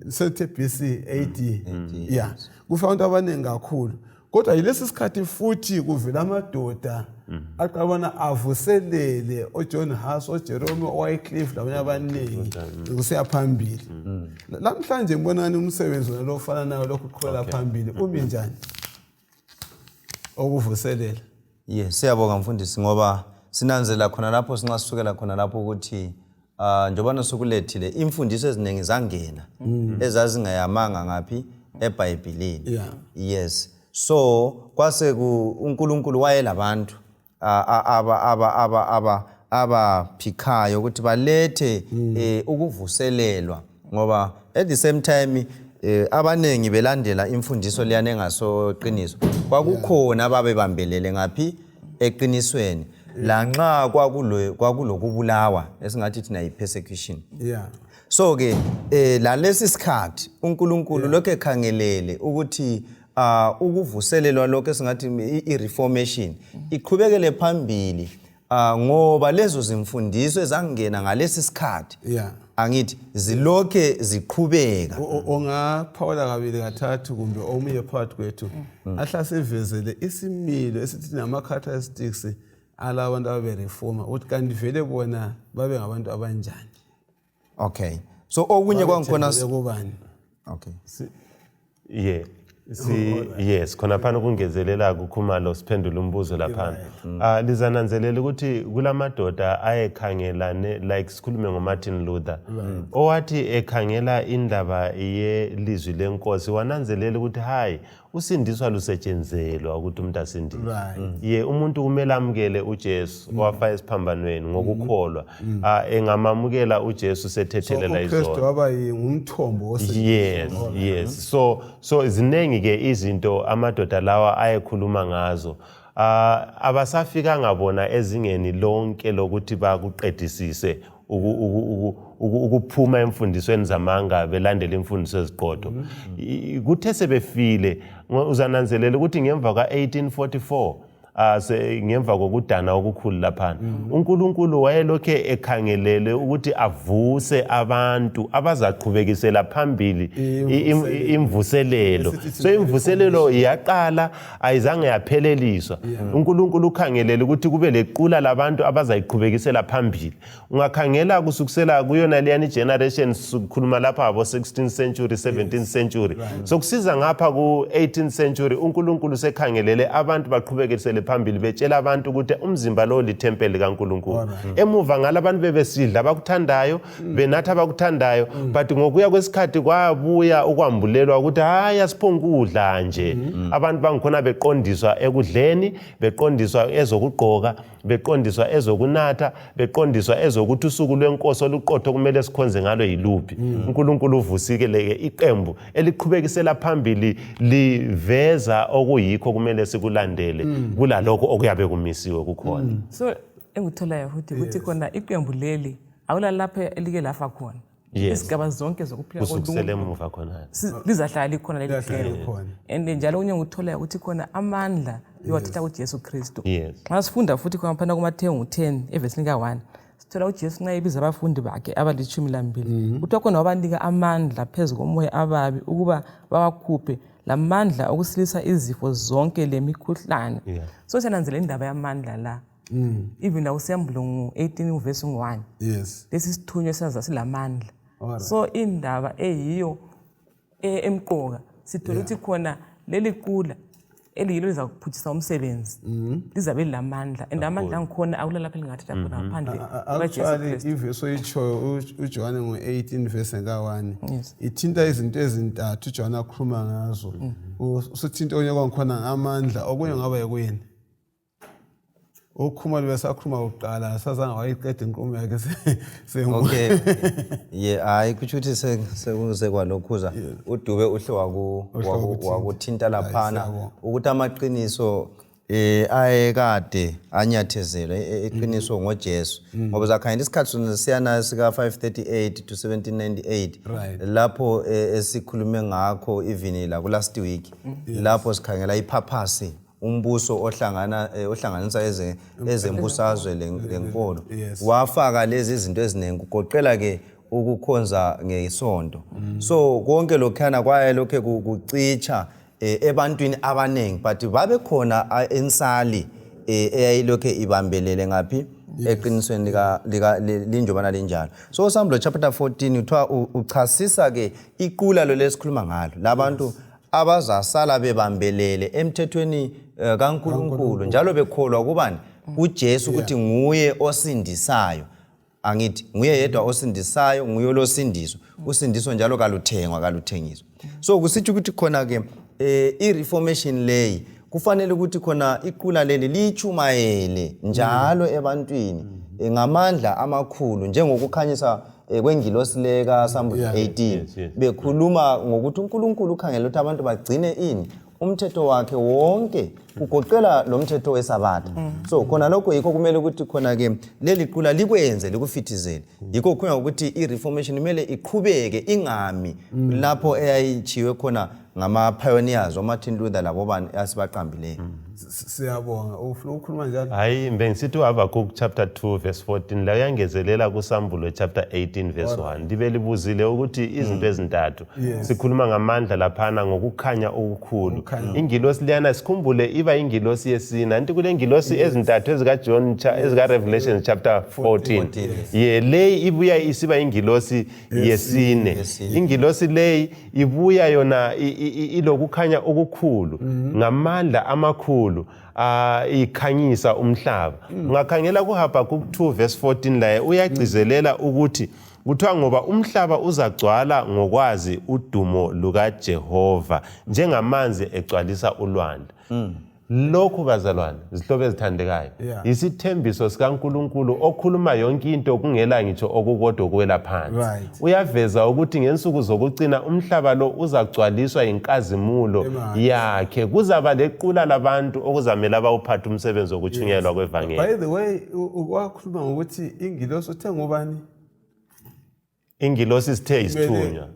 S1: 70 BC AD yeah kufa abantu abaningi kakhulu. Kodwa yilesi sikhathi futhi kuvela amadoda aqabana avuselele oJohn Huss, oJerome, oWycliffe labanye abaningi kusiya phambili. Namhlanje ngibonani umsebenzi lo ofana nayo lokhu uqhubela phambili umi njani okuvuselela?
S3: Yes, siyabonga mfundisi ngoba sinanzela khona lapho singasukela khona lapho ukuthi njengoba sokulethile imfundiso eziningi zangena ezazingayamanga ngapi eBhayibhelini. Yes. So kwase uNkulunkulu wayelabantu abaphikayo ukuthi balethe ukuvuselelwa ngoba at the same time abanengi belandela imfundiso liyane ngasoqiniso kwakukhona ababebambelele ngapi eqinisweni lanxa kwakulokubulawa esingathi thina yi-persecution. So ke lalesi sikhathi uNkulunkulu lokho ekhangelele ukuthi ukuvuselelwa lokho esingathi i-reformation iqhubekele phambili ngoba lezo zimfundiso ezangena ngalesi sikhathi angithi zilokhe ziqhubeka.
S1: Ongaphawula kabili kathathu kumbe omunye phakathi kwethu ahla sivezele isimilo esithi nama-characteristics alabantu ababereforma ukuthi kanti vele bona babe ngabantu abanjani.
S3: Okay, so okunye kwangikhona
S1: kubani?
S3: Okay,
S2: yeah. Yes, khona phana kungezelela kukhumalo siphendula umbuzo laphana. Lizananzelela ukuthi kulamadoda ayekhangelane like sikhulume ngoMartin Luther. Owathi ekhangela indaba yelizwi lenkosi wananzelela ukuthi hayi usindiswa lusetshenzelwa ukuthi umuntu asindiswe. Umuntu kumele amukele uJesu owafa esiphambanweni ngokukholwa. Engamamukela uJesu sethethelela izono.
S1: uKristu waba ngumthombo
S2: Yes. So zinengi ke izinto amadoda lawa ayekhuluma ngazo. Abasafika ngabona ezingeni lonke lokuthi bakuqedisise ukuphuma emfundisweni zamanga belandela imfundiso eziqotho. Kuthe sebefile uzananzelela ukuthi ngemva ka1844 ngemva kokudana okukhulu laphana uNkulunkulu wayelokhe ekhangelele ukuthi avuse abantu abazaqhubekisela phambili imvuselelo. So imvuselelo iyaqala ayizange yapheleliswa. uNkulunkulu ukhangelele ukuthi kube lequla labantu abazayiqhubekisela phambili. Ungakhangela kusukisela kuyona leyani generation sikhuluma lapha abo 16th century 17th century sokusiza ngapha ku 18th century uNkulunkulu sekhangelele abantu baqhubekisele phambili betshela abantu ukuthi umzimba lo litempeli kaNkulunkulu. Emuva ngalabantu bebesidla abakuthandayo benatha abakuthandayo but ngokuya kwesikhathi kwabuya ukwambulelwa ukuthi hayi asiphongudla nje. Abantu bangikhona beqondiswa ekudleni, beqondiswa ezokugqoka, beqondiswa ezokunatha, beqondiswa ezokuthi usuku lwenkosi oluqotho kumele sikhonze ngalo yiluphi. uNkulunkulu uvusikeleke iqembu eliqhubekisela phambili liveza okuyikho kumele sikulandele kulalokho okuyabe kumisiwe kukhona.
S4: So engikutholayo futhi ukuthi khona iqembu leli awula lapha elike lafa khona. Isigaba zonke zokuphila
S2: kusukisela emuva khona
S4: lizahlala likhona leli qembu. And njalo unye ngikutholayo ukuthi khona amandla yowathatha kuJesu Kristu. Nxa sifunda futhi khona phana kuMathewu 10 evesi lika1 sithola uJesu nxa ebiza abafundi bakhe abali12 kuthiwa khona wabanika amandla phezu komoya ababi ukuba bawakhuphe lamandla okusilisa izifo zonke lemikhuhlane. So siyananzela indaba yamandla la. Even la uSiyambulo 18 verse 1. Lesi sithunywe senza silamandla. So indaba eyiyo emqoka sithola ukuthi khona leli qula eliyilo liza kuphuthisa umsebenzi lizabe lamandla and amandla ngikhona awula lapha lingathatha khona ngaphandle
S1: kwaJesu Kristu. Ivesi oyicho uJohane ngo18 verse ka1 ithinta izinto ezintathu uJohane akhuluma ngazo. Usithinta onye kwangikhona ngamandla okunye ngaba yikuyini ukhumalo besakhuluma ukuqala sazange wayiqeda inqumo yakhe
S3: Okay. Hayi kuthi sekuze kwalokhuza uDube uhle wakuthinta laphana ukuthi amaqiniso ayekade anyathezelwe eqiniswa ngoJesu ngoba zakhangela isikhathi siyana sika 538 to 1798 lapho esikhulume ngakho even la ku last week lapho sikhangela iphaphasi umbuso ohlanganisa ezembusazwe lenkolo wafaka lezi izinto eziningi kugoqela ke ukukhonza ngesonto so konke lokhana kwaye lokho kucicha ebantwini abanengi but babe khona ensali eyayilokho ibambelele ngapi eqinisweni lika linjobana linjalo so Isaiah chapter 14 uthiwa uchasisa ke iqula lo lesikhuluma ngalo labantu abazasala bebambelele emthethweni kaNkulunkulu njalo bekholwa kubani uJesu ukuthi nguye osindisayo angithi nguye yedwa osindisayo nguye losindiso usindiso njalo kaluthengwa kaluthengiswa so kusithi ukuthi khona ke i-reformation lay kufanele ukuthi khona iqula leli lichumayele njalo ebantwini ngamandla amakhulu njengokukhanyisa kwengilosi leka Psalm 18 bekhuluma ngokuthi uNkulunkulu ukhangela ukuthi abantu bagcine ini umthetho wakhe wonke kugoqela lo mthetho wesabatha so khona lokho yikho kumele ukuthi khona ke leli qula likwenze likufithizele yikho khona ukuthi i-reformation imele iqhubeke ingami lapho eyayichiwe khona ngama pioneers oMartin Luther labo bani asibaqambileyo
S1: siyabonga ufuna ukukhuluma njalo
S2: hayi bengisithi uHabakuk chapter 2 verse 14 la uyangezelela kuSambulo chapter 18 verse 1 ndibe libuzile ukuthi izinto ezintathu sikhuluma ngamandla laphana ngokukhanya okukhulu ingilosi liyana sikhumbule iba ingilosi yesina anti kule ngilosi ezintathu ezika John ezika Revelation chapter 14 le ibuya isiba ingilosi yesine ingilosi le ibuya yona ilokukhanya okukhulu ngamandla amakhulu ikhanyisa umhlaba ungakhangela kuHabakuk 2 verse 14 la uyagcizelela ukuthi kuthiwa ngoba umhlaba uzagcwala ngokwazi udumo lukaJehova njengamanzi egcwalisa ulwandle lokhu bazalwane izihlobo ezithandekayo isithembiso sikaNkulunkulu okhuluma yonke into kungela ngitsho okukodwa kuwela phansi uyaveza ukuthi ngensuku zokucina umhlaba lo uzagcwaliswa inkazimulo yakhe kuzaba lequla labantu okuzamela abawuphatha umsebenzi wokuchunyelwa kwevangeli
S1: by the way ukwakhuluma ngokuthi ingilosi uthe ngobani
S2: ingilosi sithe isithunywa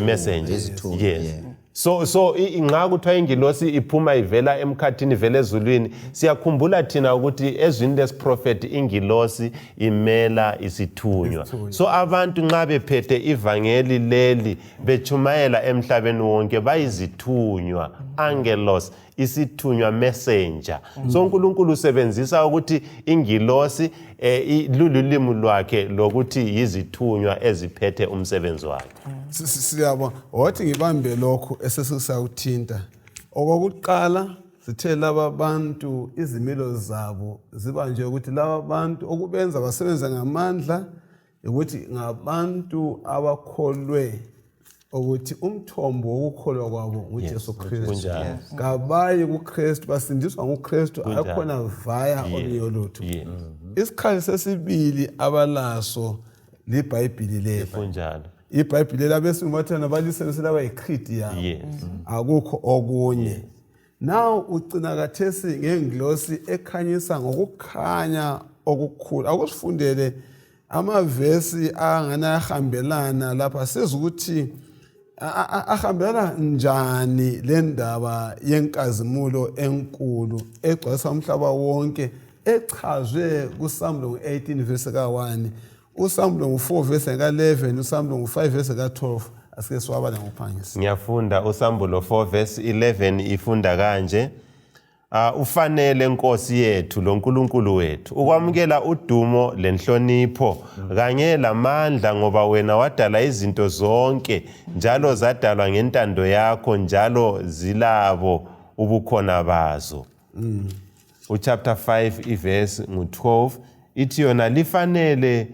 S2: messenger yes so inga kuthiwa ingilosi iphuma ivela emkhathini ivela ezulwini siyakhumbula thina ukuthi ezwini lesiprofeti ingilosi imela isithunywa so abantu nxa bephethe ivangeli leli bechumayela emhlabeni wonke bayizithunywa angelos isithunywa messenger so uNkulunkulu usebenzisa ukuthi ingilosi lululimi lwakhe lokuthi yizithunywa eziphethe umsebenzi wakhe
S1: siyabona wathi ngibambe lokho esesisawuthinta okokuqala sithe laba bantu izimilo zabo ziba nje ukuthi laba bantu okubenza basebenza ngamandla ukuthi ngabantu abakholwe ukuthi umthombo wokukholwa kwabo nguJesu Kristu kabayi kuKristu basindiswa nguKristu akhona via oluyolutho isikhali sesibili abalaso liBhayibheli lethu
S2: kunjalo
S1: iBhayibheli labesungu bathana balisebenzisa abayicreed yabo akukho okunye now ucina kathesi ngengilosi ekhanyisa ngokukhanya okukhulu akusifundele amavesi angana ahambelana lapha sezukuthi ahambelana njani le ndaba yenkazimulo enkulu egcwalisa umhlaba wonke echazwe kuSambulo 18 verse ka1 uSambulo 4 verse ka11 uSambulo 5 verse ka12 asike siwabala ngokuphangisa
S2: ngiyafunda uSambulo 4 verse 11 ifunda kanje ufanele Nkosi yethu lo Nkulunkulu wethu ukwamukela udumo lenhlonipho kanye lamandla ngoba wena wadala izinto zonke njalo zadalwa ngentando yakho njalo zilabo ubukhona bazo uchapter 5 iverse ngu12 ithi yona lifanele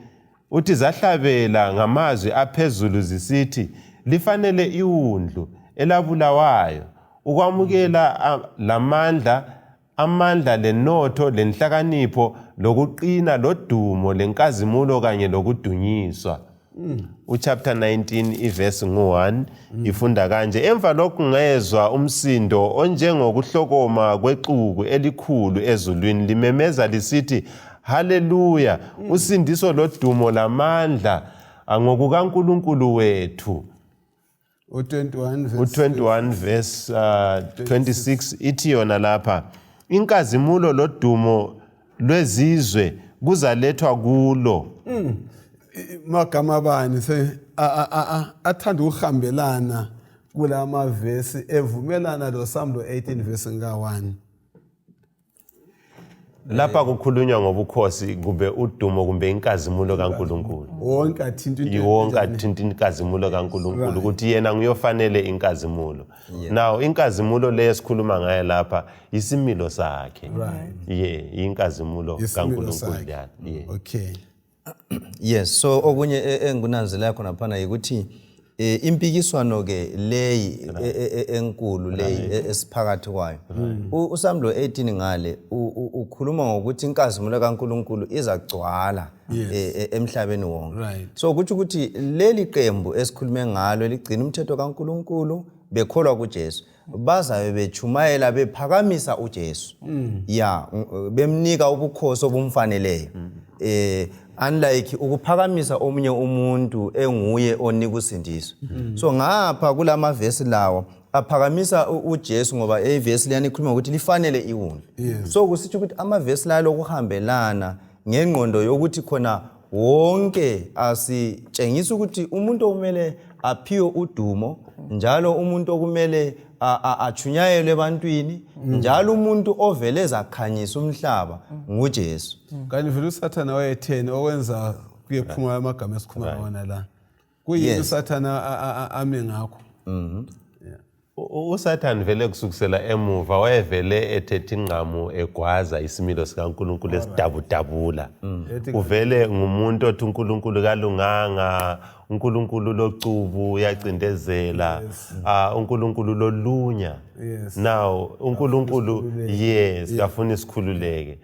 S2: uthi zahlabela ngamazwi aphezulu zisithi lifanele iwundlu elabulawayo ukwamukela lamandla amandla lenotho lenhlakanipho lokuqina lodumo lenkazimulo kanye lokudunyiswa Uchapter 19 iverse ngu-1 ifunda kanje, emva lokhu ngezwa umsindo onjengokuhlokoma kwexuku elikhulu ezulwini limemeza lisithi haleluya, usindiso lodumo lamandla ngokukaNkulunkulu wethu. U21 verse 26 ithi yona lapha, inkazimulo lodumo lwezizwe kuzalethwa kulo.
S1: Magama bani athanda ukuhambelana kula mavesi evumelana lo Psalm 18 verse nga-1.
S2: Lapha kukhulunywa ngobukhosi kumbe udumo kumbe inkazimulo kaNkulunkulu.
S1: Wonke
S2: athinta inkazimulo kaNkulunkulu ukuthi yena nguyofanele inkazimulo. Now inkazimulo le esikhuluma ngayo lapha isimilo sakhe. Inkazimulo kaNkulunkulu yani.
S1: Okay.
S3: Yes, so okunye engunanzela khona phana ukuthi impikiswano ke leyi enkulu leyi esiphakathi kwayo. uPsalm 18 ngale ukhuluma ngokuthi inkazimulo kaNkulunkulu izagcwala emhlabeni wonke. So kuthi ukuthi leli qembu esikhulume ngalo ligcina umthetho kaNkulunkulu bekholwa kuJesu bazabe bechumayela bephakamisa uJesu. Bemnika ubukhosi obumfaneleyo. Unlike ukuphakamisa omunye umuntu enguye onika usindiso. So ngapha kulama verse lawo aphakamisa uJesu ngoba verse liyani ikhuluma ukuthi lifanele iwundlu. So kusitsho ukuthi ama verse la lokuhambelana ngengqondo yokuthi khona wonke asitshengisa ukuthi umuntu okumele aphiwe udumo, njalo umuntu okumele achunyayelwe ebantwini, njalo umuntu ovele zakhanyisa umhlaba nguJesu.
S1: Kanti vele uSathana wayetheni okwenza kuyephuma amagama esikhuluma wona la. Kuyini uSathana ame ngakho?
S2: uSathane vele kusukisela emuva wayevele ethethe ingqamu egwaza isimilo sikaNkulunkulu esidabudabula. Uvele ngumuntu othi uNkulunkulu kalunganga, uNkulunkulu locubu uyacindezela, uNkulunkulu lolunya. Now uNkulunkulu kafuna isikhululeke.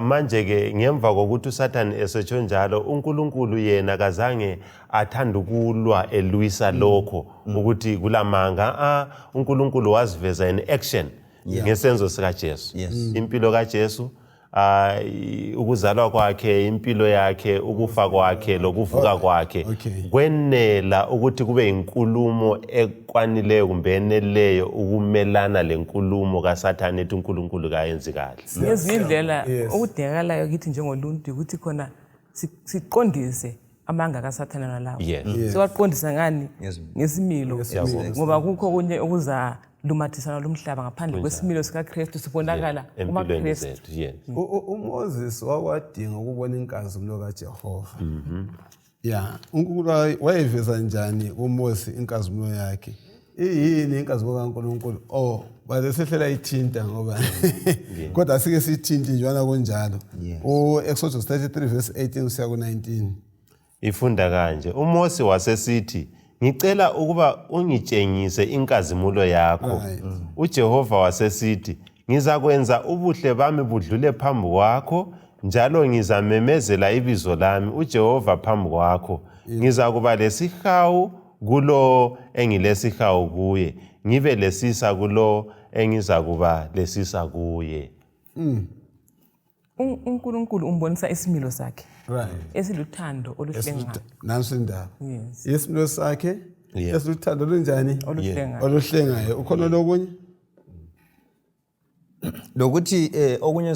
S2: Manje ke ngemva kokuthi uSathane esetsho njalo, uNkulunkulu yena kazange athanda ukulwa elwisa lokho ukuthi kulamanga. uNkulunkulu waziveza in action ngesenzo sikaJesu. Impilo kaJesu, ukuzalwa kwakhe, impilo yakhe, ukufa kwakhe lokuvuka kwakhe kwenela ukuthi kube inkulumo ekwanileyo kumbe eneleyo ukumelana lenkulumo kaSathane ethi uNkulunkulu kayenzi kahle.
S4: Ngezindlela ukudekalayo kithi njengoluntu ukuthi khona siqondise amanga kaSathane nalawo. Siwaqondisa ngani? Ngesimilo. Ngoba kukho kunye okuza lumathisana lomhlaba ngaphandle kwesimilo sikaKristu sibonakala kumaKristu.
S1: uMoses wakwadinga ukubona inkazimulo kaJehova. uNkulunkulu wayeveza njani kuMose inkazimulo yakhe? Iyini inkazimulo kaNkulunkulu? Bale sehlela ithinta ngoba kodwa sike sithinti njana kunjalo. Exodus 33 verse 18 kusiya ku-19.
S2: Ifunda kanje, uMose wasesithi, ngicela ukuba ungitshengise inkazimulo yakho. uJehova wasesithi, ngizakwenza ubuhle bami budlule phambi kwakho, njalo ngizamemezela ibizo lami uJehova phambi kwakho. Ngizakuba lesihawu kulo engilesihawu kuye, ngibe lesisa kulo engizakuba lesisa kuye.
S4: uNkulunkulu umbonisa isimilo sakhe. Esiluthando oluhlengayo.
S1: Nansi indaba. Isimilo sakhe esiluthando olunjani? Oluhlengayo. Ukhona lokunye?
S3: Lokuthi okunye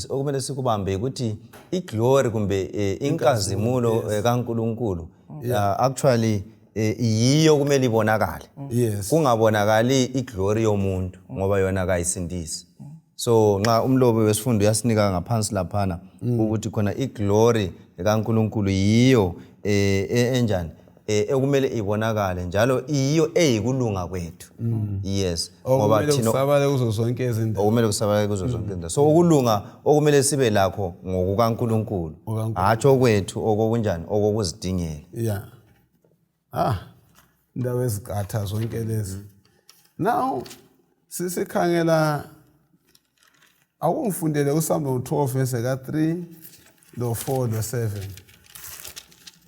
S3: okumele sikubambe ukuthi iglory kumbe inkazimulo kaNkulunkulu actually yiyo kumele ibonakale. Kungabonakali iglory yomuntu ngoba yona kayisindisi. So nxa umlobi wesifundo yasinika ngaphansi laphana ukuthi khona iglory kaNkulunkulu yiyo enjani ekumele ibonakale njalo iyo eyikulunga kwethu.
S1: Ngoba thina kusabale kuzo zonke izinto.
S3: Okumele kusabale kuzo zonke izinto. So ukulunga okumele sibe lakho ngokukaNkulunkulu. Hatsho kwethu okokunjani okokuzidingela.
S1: Indawo ezikhatha zonke lezi. Now sisikhangela awungifundele uPsalm 12 verse ka3 lo4 lo7.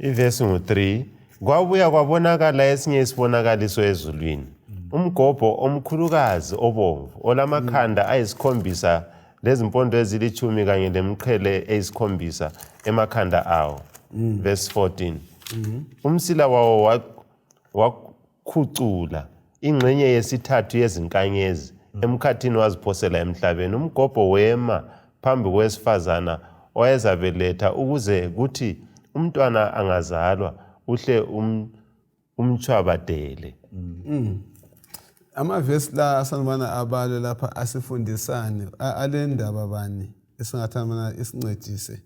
S2: Ivesi ngu-3 kwabuya kwabonakala esinye isibonakaliso ezulwini. Umgobho omkhulukazi obomvu olamakhanda ayisikhombisa lezimpondo ezilithumi kanye lemiqhele eyisikhombisa emakhanda awo. Verse 14. Umsila wawo wakhucula ingxenye yesithathu yezinkanyezi emkhathini waziphosela emhlabeni. Umgobho wema phambi kwesifazana owayezabeletha ukuze kuthi umntwana angazalwa uhle umchwabadele.
S1: Amavesi la sanibona abalo lapha asifundisane alendaba bani esingathana isincedise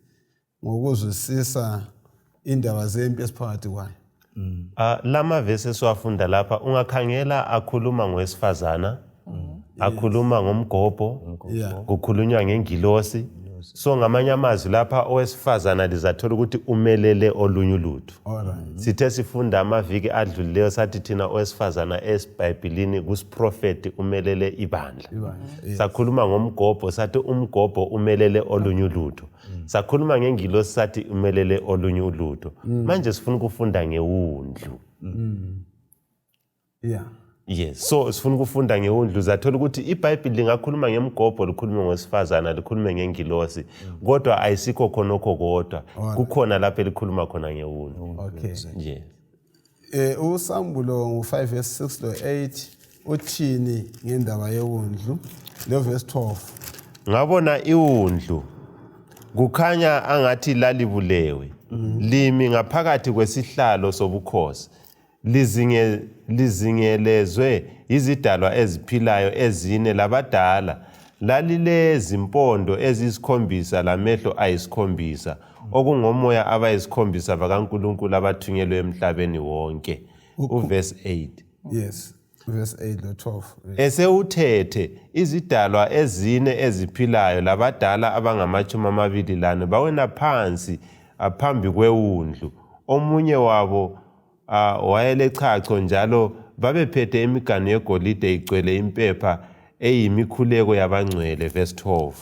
S1: ngokuzwisisa indaba zempi esiphakathi kwayo.
S2: Lama vesi esiwafunda lapha ungakhangela akhuluma ngowesifazana, akhuluma ngomgobho, kukhulunywa ngengilosi. So ngamanye amazwi lapha owesifazana lizathola ukuthi umelele olunye ulutho. Sithe sifunda amaviki adlulileyo sathi thina owesifazana esibhayibhelini kusiprofeti umelele ibandla. Sakhuluma ngomgobho sathi umgobho umelele olunye ulutho. Sakhuluma ngengilosi sathi umelele olunye ulutho. Manje sifuna ukufunda ngewundlu. Yes, so sifuna ukufunda ngewundlu zathola ukuthi iBhayibheli lingakhuluma ngemgobho likhulume ngowesifazana likhulume ngengilosi kodwa ayisikho khonokho kodwa kukhona lapho elikhuluma khona ngewundlu.
S1: Okay. Yes. Usambulo 5 verse 6 lo 8 uthini ngendaba yewundlu lo verse 12.
S2: Ngabona iwundlu kukhanya angathi lalibulewe limi ngaphakathi kwesihlalo sobukhosi lizingelezwe izidalwa eziphilayo ezine labadala lalilezi impondo ezisikhombisa lamehlo ayisikhombisa okungomoya abayisikhombisa bakaNkulunkulu abathunyelwe emhlabeni wonke. Uverse 8.
S1: Yes. Verse 8 lo 12.
S2: Esewuthethe izidalwa ezine eziphilayo labadala abangama-24 bawena phansi phambi kwewundlu. Omunye wabo wayelechacho njalo babephethe imiganu yegolide igcwele impepha eyimikhuleko yabangcwele. Verse 12.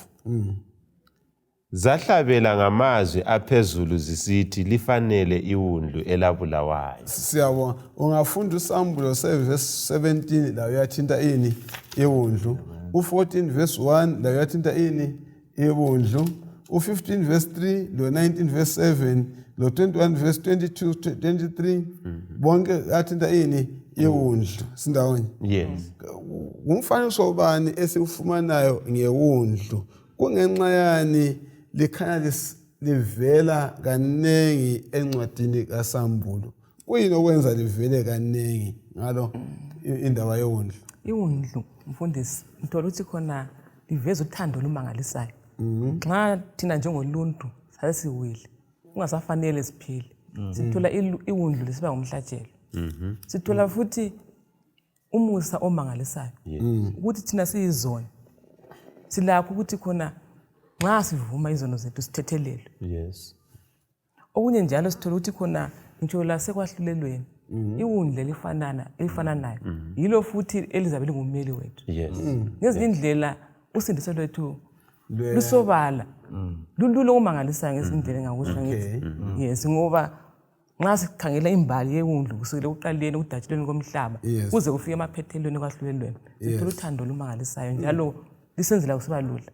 S2: Zahlabela ngamazwi aphezulu zisithi lifanele iwundlu elabulawayo.
S1: Siyabonga. Ungafunda usambulo 7 verse 17 la uyathinta ini iwundlu. U14 verse 1 la uyathinta ini iwundlu. U15 verse 3 lo 19 verse 7 lo 21 verse 22 23 bonke athinta ini iwundlu sindawonye.
S2: Yes.
S1: Umfanekiso obani esiufumanayo ngewundlu kungenxa yani likhanya livela kanengi encwadini kaSambulo. Kuyini okwenza livele kanengi ngalo indaba yewundlu?
S4: Iwundlu mfundisi ngithola ukuthi khona liveza uthando olumangalisayo. Nxa thina njengoluntu sasiwile kungasafanele siphile sithola iwundlu lesiba umhlatshelo. Sithola futhi umusa omangalisayo ukuthi thina siyizona silakho ukuthi khona nxa sivuma izono zethu sithethelelwe.
S2: Yes.
S4: Okunye njalo sithola ukuthi khona ngitsho la sekwahlulelweni iwundlu elifananayo yilo futhi elizabe lingumeli wethu.
S2: Yes.
S4: Ngezinye indlela usindiso lwethu lusobala lululo omangalisayo ngezinye indlela engakusho ngithi. Yes, ngoba nxa sikhangela imbali yewundlu kusukela ekuqaleni ukudatshelweni komhlaba kuze kufike emaphethelweni kwahlulelweni sithola uthando olumangalisayo njalo lisenzela kusiba lula.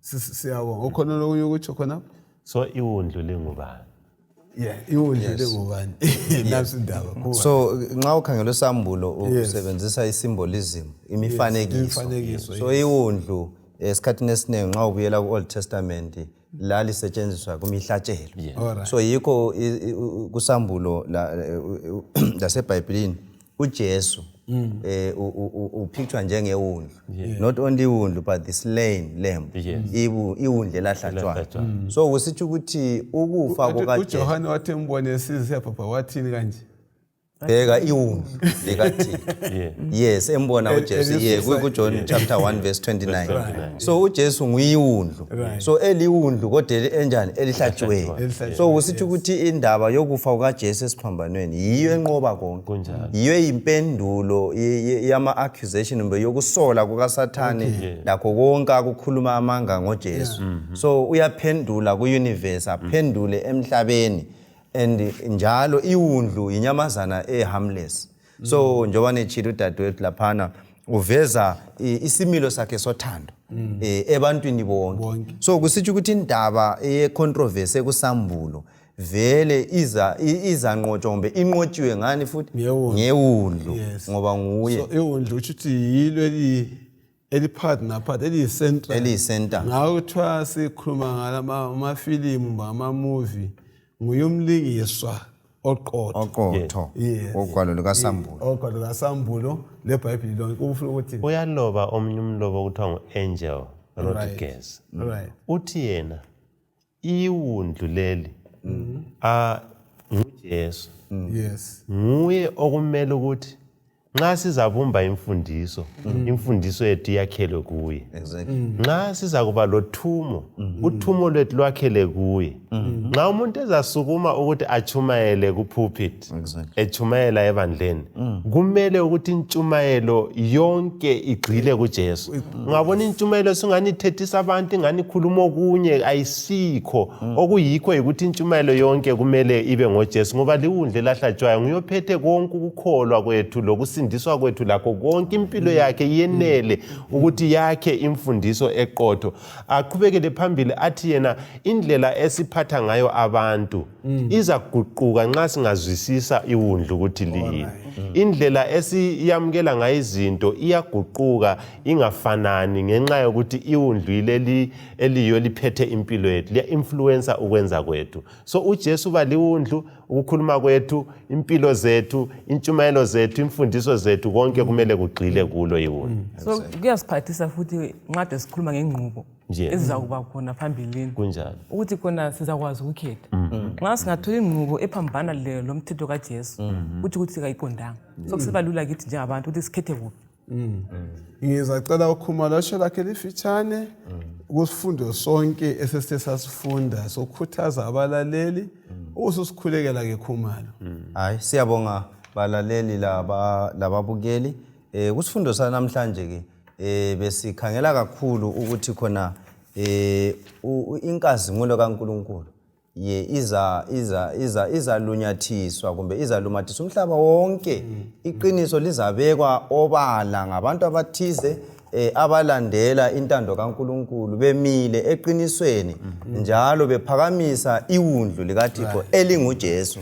S1: Siyabonga. Ukhona lokunye ukuthi khona?
S2: So iwundlu lingubani?
S1: Iwundlu lingubani? Nasi indaba.
S3: So nxa ukhangela usambulo usebenzisa isymbolism, imifanekiso. So iwundlu esikhathini esiningi nxa ubuyela ku Old Testament lalisetshenziswa kumihlatshelo. So yikho kusambulo laseBhayibhelini uJesu upicture njengewundlu. Not only iwundlu but the slain lamb. Iwundlu elahlatshwayo. So kusitsho ukuthi ukufa kukaJesu.
S1: uJohane wathi embone esizwe papa wathini kanje?
S3: Bheka iwundlu likaThixo. Yes, embona uJesu kuJohn chapter 1 verse 29. So uJesu nguyiwundlu. So eliwundlu kodwa enjani elihlatshiweyo. So kusitsho ukuthi indaba yokufa kukaJesu esiphambanweni yiyo enqoba konke. Yiyo impendulo yama accusation mbe yokusola kukaSathane lakho konke akukhuluma amanga ngoJesu. So uyaphendula ku universe aphendule emhlabeni and njalo iwundlu inyamazana harmless. So njoba nechilo dadwethu laphana uveza isimilo sakhe sothando ebantwini bonke. So kusitsho ukuthi indaba controversy kusambulo vele iza nqotshombe inqotshiwe ngani futhi ngewundlu ngoba nguye.
S1: So iwundlu uthi yilo eliphakathi naphakathi
S3: eliyicenter.
S1: Ngawo kuthiwa sikhuluma ngamafilimu ngama-movie nguye umlingiswa oqotho
S3: ogwalo
S1: lukaSambulo leBhayibheli lonke. Ufuna ukuthi
S2: uyaloba omnye umlobo kuthiwa ngu-Angel Rodriguez. Uthi yena iwundlu leli nguJesu.
S1: Yes.
S2: Nguye okumele ukuthi nxa sizabumba imfundiso yethu yakhelwe kuye. Nxa sizakuba lothumo, uthumo lwethu lwakhele kuye. Nxa umuntu ezasukuma ukuthi achumayele ku-pulpit, echumayela ebandleni, kumele ukuthi intshumayelo yonke igxile kuJesu. Ungabona intshumayelo singani ithethisa abantu, ingani ikhuluma okunye ayisikho. Okuyikho ukuthi intshumayelo yonke kumele ibe ngoJesu ngoba liwundlu elahlatshwayo nguyophethe konke ukukholwa kwethu lokusindiswa kwethu lakho konke impilo yakhe yenele ukuthi yakhe imfundiso eqotho. Aqhubekele phambili athi yena indlela esiphatha ngayo abantu izaguquka nxa singazwisisa iwundlu ukuthi liyini. Indlela esiyamukela ngayo izinto iyaguquka ingafanani ngenxa yokuthi iwundlu ileli eliyo liphethe impilo yethu liya influencer ukwenza kwethu. So uJesu baliwundlu ukukhuluma kwethu, impilo zethu, intshumayelo zethu, imfundiso zethu konke kumele kugxile kulo iwundlu.
S4: So kuyasiphathisa futhi nqade sikhuluma ngengqubo ezizakuba khona phambilini.
S2: Kunjalo.
S4: Ukuthi khona sizakwazi ukukhetha. Nxa singathola ingqubo ephambana lo mthetho kaJesu ukuthi kayiqondanga. So kusibalula kithi njengabantu ukuthi sikhethe kuphi.
S1: Ngizacela ukhuluma lasho lakhe lifitshane kusifundo sonke esesithe sasifunda sokukhuthaza abalaleli ususikhulekela ke Khumalo.
S3: Hayi siyabonga balaleli lababukeli. Kusifundo sanamhlanje ke besikhangela kakhulu ukuthi khona inkazimulo kaNkulunkulu izalunyathiswa kumbe izalumathisa umhlaba wonke. Iqiniso lizabekwa obala ngabantu abathize abalandela intando kaNkulunkulu bemile eqinisweni njalo bephakamisa iwundlu likaThixo elinguJesu.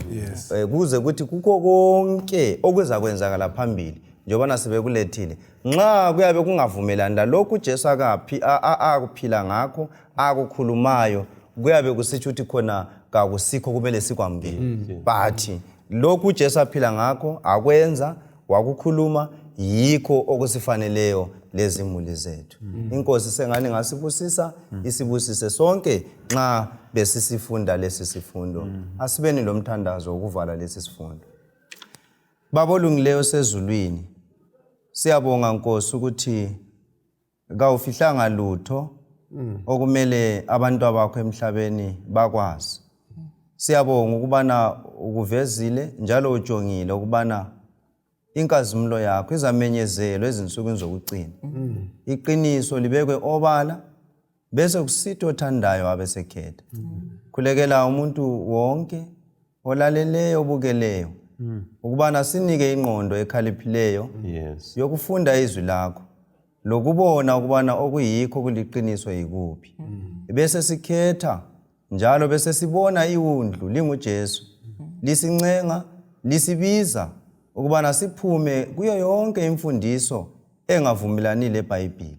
S3: Kuze kuthi kukho konke okuzakwenzakala phambili njengoba sebekulethile nxa kuyabe kungavumelani lalokhu uJesu akuphila ngakho akukhulumayo kuyabe kusitsho ukuthi khona kakusikho kumele sikwamukele. But lokhu uJesu aphila ngakho akwenza wakukhuluma yikho okusifaneleyo lezimuli zethu. Inkosi sengani ngasibusisa isibusise sonke nxa besisifunda lesi sifundo. Asibeni lomthandazo wokuvala lesi sifundo. Baba olungileyo sezulwini, siyabonga Nkosi ukuthi kawufihlanga lutho okumele abantu abakho emhlabeni bakwazi. Siyabonga ukubana ukuvezile njalo ujongile ukubana inkazimulo yakho izamenyezelwa ezinsukwini zokucina. Iqiniso libekwe obala bese kusitho othandayo abesekhetha. Khulekela umuntu wonke olaleleyo obukeleyo ukubana sinike ingqondo ekhaliphileyo yokufunda izwi lakho lokubona ukubana okuyikho kuliqiniso yikuphi. Bese sikhetha njalo bese sibona iwundlu linguJesu lisincenga lisibiza ukubana siphume kuyo yonke imfundiso engavumelani leBhayibheli.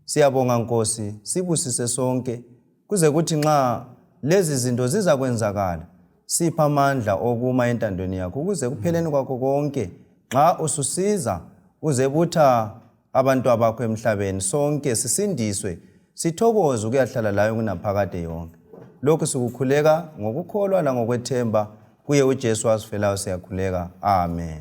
S3: Siyabonga Nkosi sibusise sonke kuze kuthi nxa lezi zinto zizakwenzakala sipha amandla okuma entandweni yakho ukuze kupheleni kwakho konke nxa ususiza uzebutha abantu abakho emhlabeni sonke sisindiswe sithokoze ukuyahlala layo kunaphakade yonke. Lokhu sikukhuleka ngokukholwa langokwethemba kuye uJesu wasifelayo siyakhuleka. Amen.